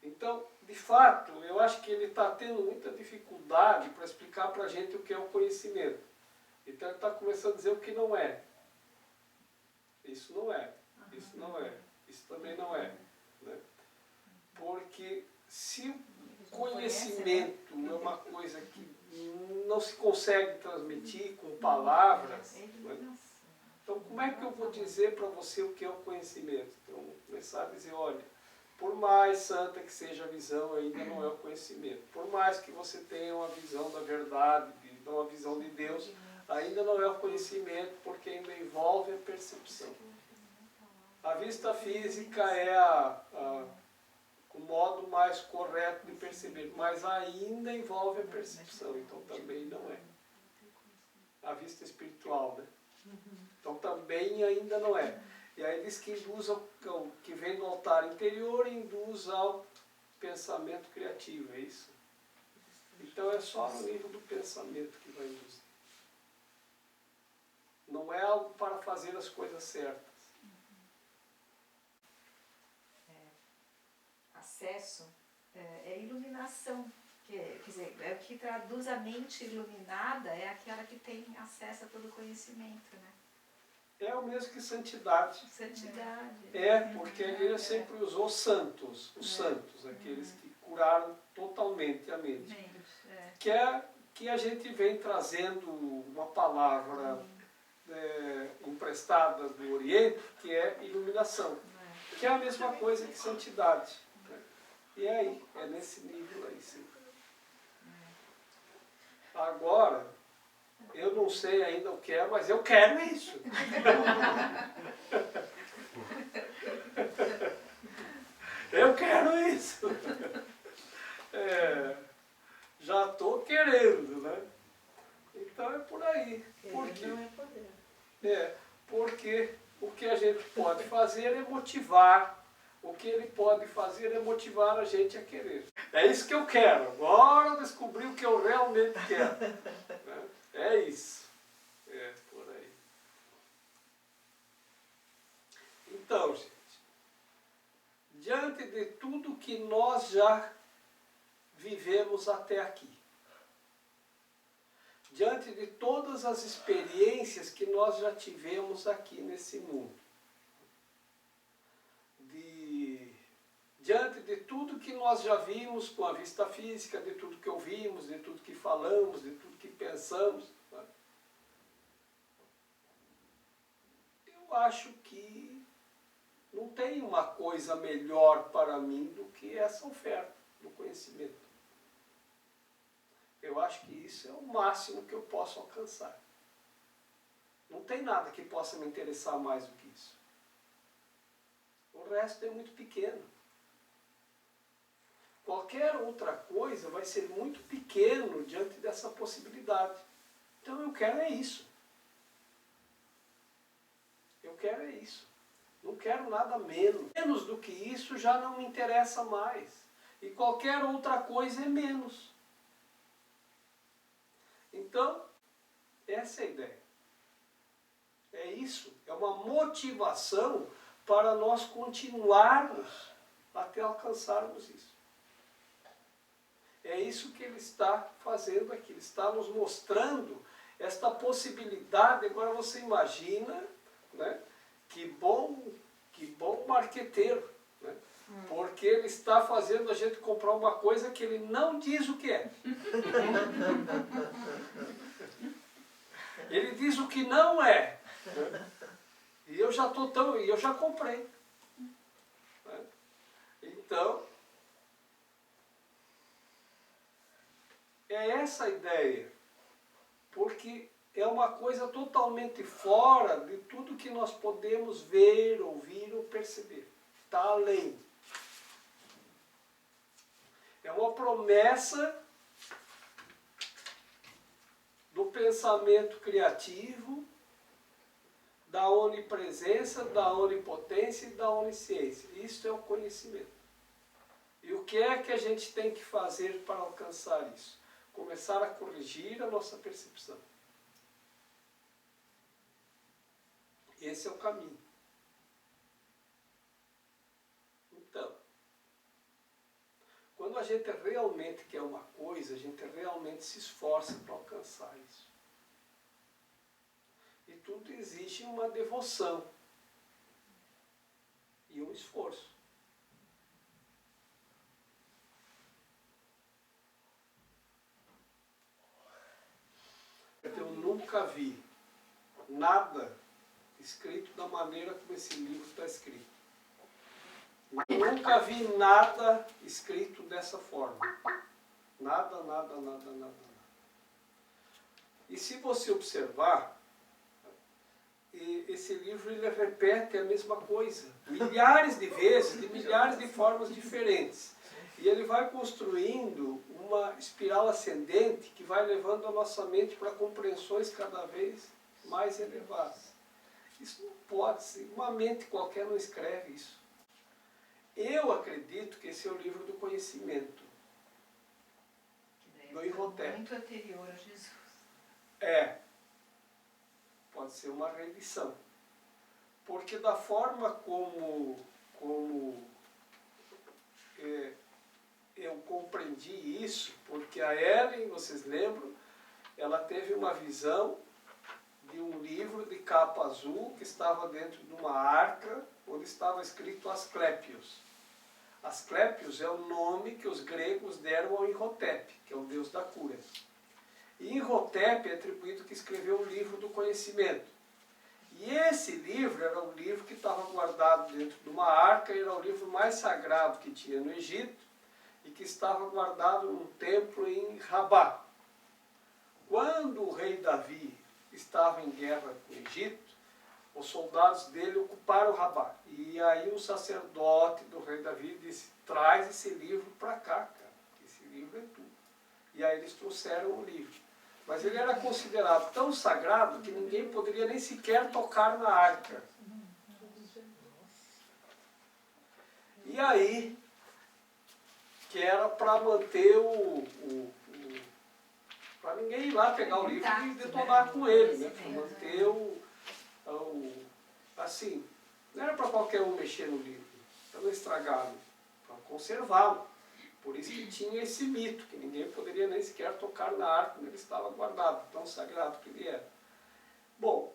Então, de fato, eu acho que ele está tendo muita dificuldade para explicar para a gente o que é o conhecimento. Então ele está começando a dizer o que não é. Isso não é, isso não é. Isso também não é, né? Porque se o conhecimento é uma coisa que não se consegue transmitir com palavras, né? Então como é que eu vou dizer para você o que é o conhecimento? Então vou começar a dizer, olha, por mais santa que seja a visão, ainda não é o conhecimento. Por mais que você tenha uma visão da verdade, uma visão de Deus, ainda não é o conhecimento, porque ainda envolve a percepção. A vista física é o modo mais correto de perceber, mas ainda envolve a percepção, então também não é. A vista espiritual, né? Então também ainda não é. E aí diz que induz que vem do altar interior e induz ao pensamento criativo, é isso? Então é só no nível do pensamento que vai induzir. Não é algo para fazer as coisas certas. Acesso é iluminação, quer dizer, é o que traduz a mente iluminada, é aquela que tem acesso a todo conhecimento, né? É o mesmo que santidade. Santidade. É, porque ele sempre usou santos, os santos, aqueles que curaram totalmente a mente. Que a gente vem trazendo uma palavra emprestada do Oriente, que é iluminação, que é a mesma coisa que santidade. E aí, é nesse nível aí, sim. Agora, eu não sei ainda o que é, mas eu quero isso. Eu quero isso. Já estou querendo, né? Então é por aí. Por quê? Não é poder. Porque o que a gente pode fazer é motivar. O que ele pode fazer é motivar a gente a querer. É isso que eu quero. Agora eu descobri o que eu realmente quero. É isso. É por aí. Então, gente, diante de tudo que nós já vivemos até aqui, diante de todas as experiências que nós já tivemos aqui nesse mundo, diante de tudo que nós já vimos com a vista física, de tudo que ouvimos, de tudo que falamos, de tudo que pensamos, né? acho que não tem uma coisa melhor para mim do que essa oferta do conhecimento. Eu acho que isso é o máximo que eu posso alcançar. Não tem nada que possa me interessar mais do que isso. O resto é muito pequeno. Qualquer outra coisa vai ser muito pequeno diante dessa possibilidade. Então eu quero é isso. Eu quero é isso. Não quero nada menos. Menos do que isso já não me interessa mais. E qualquer outra coisa é menos. Então, essa é a ideia. É isso. É uma motivação para nós continuarmos até alcançarmos isso. É isso que ele está fazendo aqui. Ele está nos mostrando esta possibilidade. Agora você imagina, né, que bom marqueteiro. Né? Porque ele está fazendo a gente comprar uma coisa que ele não diz o que é. Ele diz o que não é. Né? E eu já comprei. Né? Então, é essa a ideia. Porque é uma coisa totalmente fora de tudo que nós podemos ver, ouvir ou perceber. Está além. É uma promessa do pensamento criativo, da onipresença, da onipotência e da onisciência. Isso é o conhecimento. E o que é que a gente tem que fazer para alcançar isso? Começar a corrigir a nossa percepção. Esse é o caminho. Então, quando a gente realmente quer uma coisa, a gente realmente se esforça para alcançar isso. E tudo exige uma devoção e um esforço. Eu nunca vi nada escrito da maneira como esse livro está escrito. Eu nunca vi nada escrito dessa forma. Nada, nada, nada, nada. E se você observar, esse livro ele repete a mesma coisa. Milhares de vezes, de milhares de formas diferentes. E ele vai construindo uma espiral ascendente que vai levando a nossa mente para compreensões cada vez mais elevadas. Isso não pode ser. Uma mente qualquer não escreve isso. Eu acredito que esse é o livro do conhecimento. Do Imhotep. Muito anterior a Jesus. É. Pode ser uma reedição. Porque da forma como eu compreendi isso, porque a Ellen, vocês lembram, ela teve uma visão de um livro de capa azul que estava dentro de uma arca onde estava escrito Asclépios. Asclépios é o nome que os gregos deram ao Imhotep, que é o deus da cura. E Imhotep é atribuído que escreveu o livro do conhecimento. E esse livro era um livro que estava guardado dentro de uma arca, e era o livro mais sagrado que tinha no Egito, e que estava guardado num templo em Rabá. Quando o rei Davi estava em guerra com o Egito, os soldados dele ocuparam Rabá. E aí o sacerdote do rei Davi disse, traz esse livro para cá, cara, que esse livro é tudo. E aí eles trouxeram o livro. Mas ele era considerado tão sagrado que ninguém poderia nem sequer tocar na arca. E aí, que era para manter para ninguém ir lá pegar o livro e detonar com ele, né? Para manter assim, não era para qualquer um mexer no livro, para não estragá-lo, para conservá-lo. Por isso que tinha esse mito, que ninguém poderia nem sequer tocar na arca onde ele estava guardado, tão sagrado que ele era. Bom,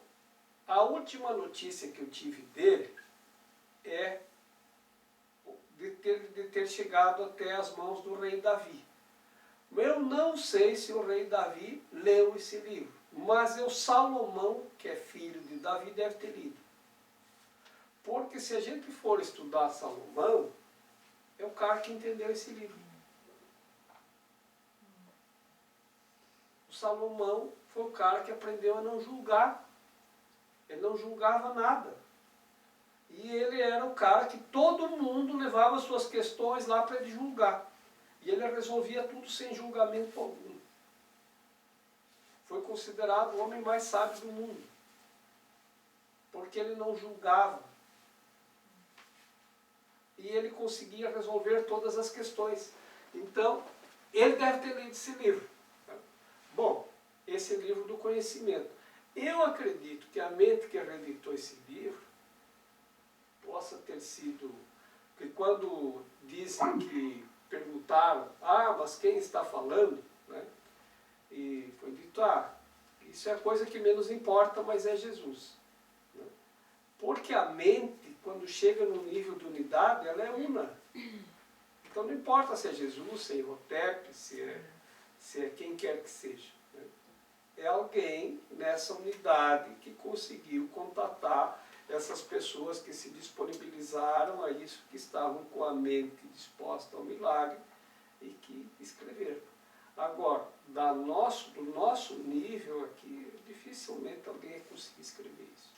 a última notícia que eu tive dele é de ter chegado até as mãos do rei Davi. Eu não sei se o rei Davi leu esse livro, mas o Salomão, que é filho de Davi, deve ter lido. Porque se a gente for estudar Salomão, é o cara que entendeu esse livro. O Salomão foi o cara que aprendeu a não julgar. Ele não julgava nada. E ele era o cara que todo mundo levava suas questões lá para ele julgar. E ele resolvia tudo sem julgamento algum. Foi considerado o homem mais sábio do mundo. Porque ele não julgava. E ele conseguia resolver todas as questões. Então, ele deve ter lido esse livro. Bom, esse livro do conhecimento. Eu acredito que a mente que reeditou esse livro possa ter sido... Porque quando dizem que perguntaram, mas quem está falando? Né? E foi dito, isso é a coisa que menos importa, mas é Jesus. Né? Porque a mente, quando chega no nível de unidade, ela é una. Então não importa se é Jesus, se é Imhotep, se é quem quer que seja. Né? É alguém nessa unidade que conseguiu contatar essas pessoas que se disponibilizaram a isso, que estavam com a mente disposta ao milagre e que escreveram. Agora, do nosso nível aqui, dificilmente alguém ia conseguir escrever isso.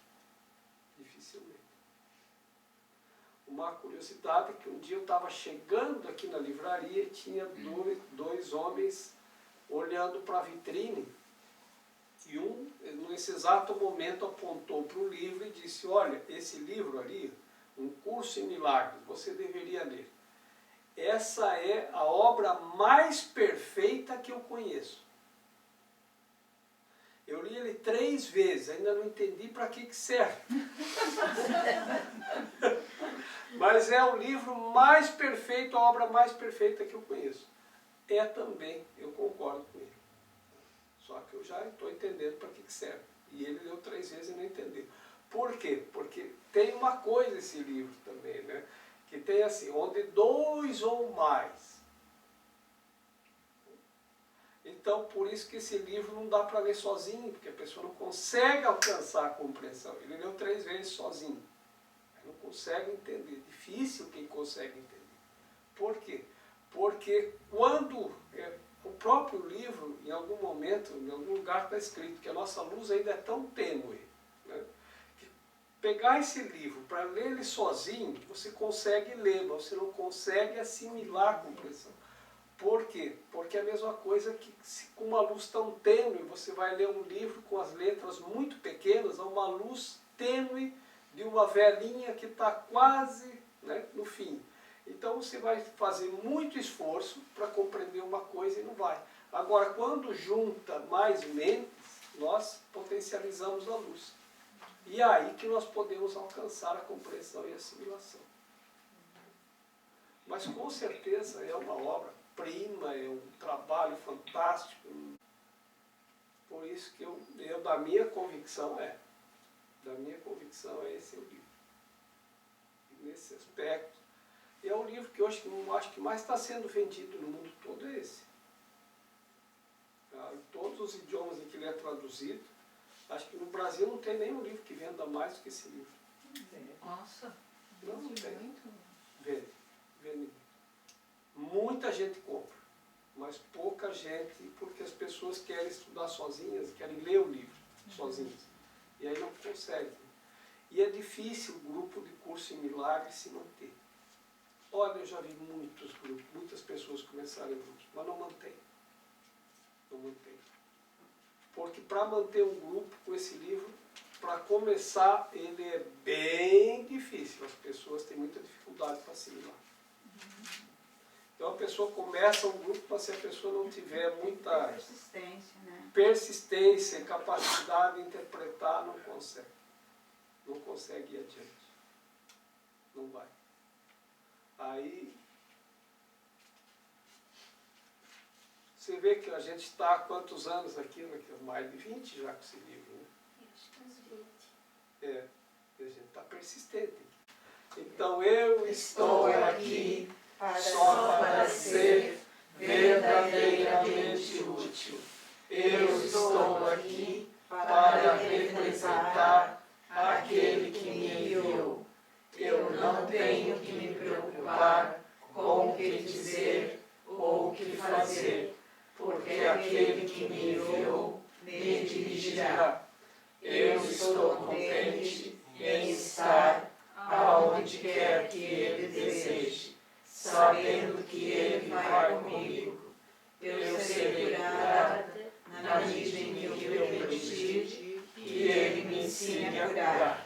Dificilmente. Uma curiosidade é que um dia eu estava chegando aqui na livraria e tinha dois homens olhando para a vitrine. E um, nesse exato momento, apontou para o livro e disse, olha, esse livro ali, Um Curso em Milagres, você deveria ler. Essa é a obra mais perfeita que eu conheço. Eu li ele 3 vezes, ainda não entendi para que serve. Mas é o livro mais perfeito, a obra mais perfeita que eu conheço. É também, eu concordo com ele. Só que eu já estou entendendo para que serve. E ele leu 3 vezes e não entendeu. Por quê? Porque tem uma coisa esse livro também, né? Que tem assim, onde 2 ou mais. Então, por isso que esse livro não dá para ler sozinho, porque a pessoa não consegue alcançar a compreensão. Ele leu 3 vezes sozinho. Não consegue entender. Difícil quem consegue entender. Por quê? Porque quando... o próprio livro, em algum momento, em algum lugar está escrito que a nossa luz ainda é tão tênue, né, que pegar esse livro para ler ele sozinho, você consegue ler, mas você não consegue assimilar a compreensão. Por quê? Porque é a mesma coisa que com uma luz tão tênue, você vai ler um livro com as letras muito pequenas, a uma luz tênue de uma velhinha que está quase, né, no fim. Então você vai fazer muito esforço para compreender uma coisa e não vai. Agora, quando junta mais mentes, nós potencializamos a luz. E é aí que nós podemos alcançar a compreensão e a assimilação. Mas com certeza é uma obra-prima, é um trabalho fantástico. Por isso que eu da minha convicção esse é o livro. E nesse aspecto, é o livro que hoje eu acho que mais está sendo vendido no mundo todo, é esse. Em todos os idiomas em que ele é traduzido, acho que no Brasil não tem nenhum livro que venda mais do que esse livro. Nossa, Não tem. muito. Vende. Muita gente compra, mas pouca gente, porque as pessoas querem estudar sozinhas, querem ler o livro sozinhas. E aí não conseguem. E é difícil o grupo de curso em milagres se manter. Olha, eu já vi muitos grupos, muitas pessoas começarem grupos, mas não mantém. Não mantém. Porque para manter um grupo com esse livro, para começar, ele é bem difícil. As pessoas têm muita dificuldade para assimilar. Então a pessoa começa um grupo, mas se a pessoa não tiver muita Persistência, né? persistência e capacidade de interpretar, não consegue. Não consegue ir adiante. Não vai. Aí, você vê que a gente está há quantos anos aqui? Mais de 20 já com esse livro, né? Acho que uns 20. A gente está persistente. Então eu estou aqui só para ser verdadeiramente útil. Eu estou aqui para representar aquele que me enviou. Eu tenho que me preocupar com o que dizer ou o que fazer, porque aquele que me enviou me dirigirá. Eu estou contente em estar aonde quer que ele deseje, sabendo que ele vai comigo. Eu serei curada na medida em que eu pedir, que ele me ensine a curar.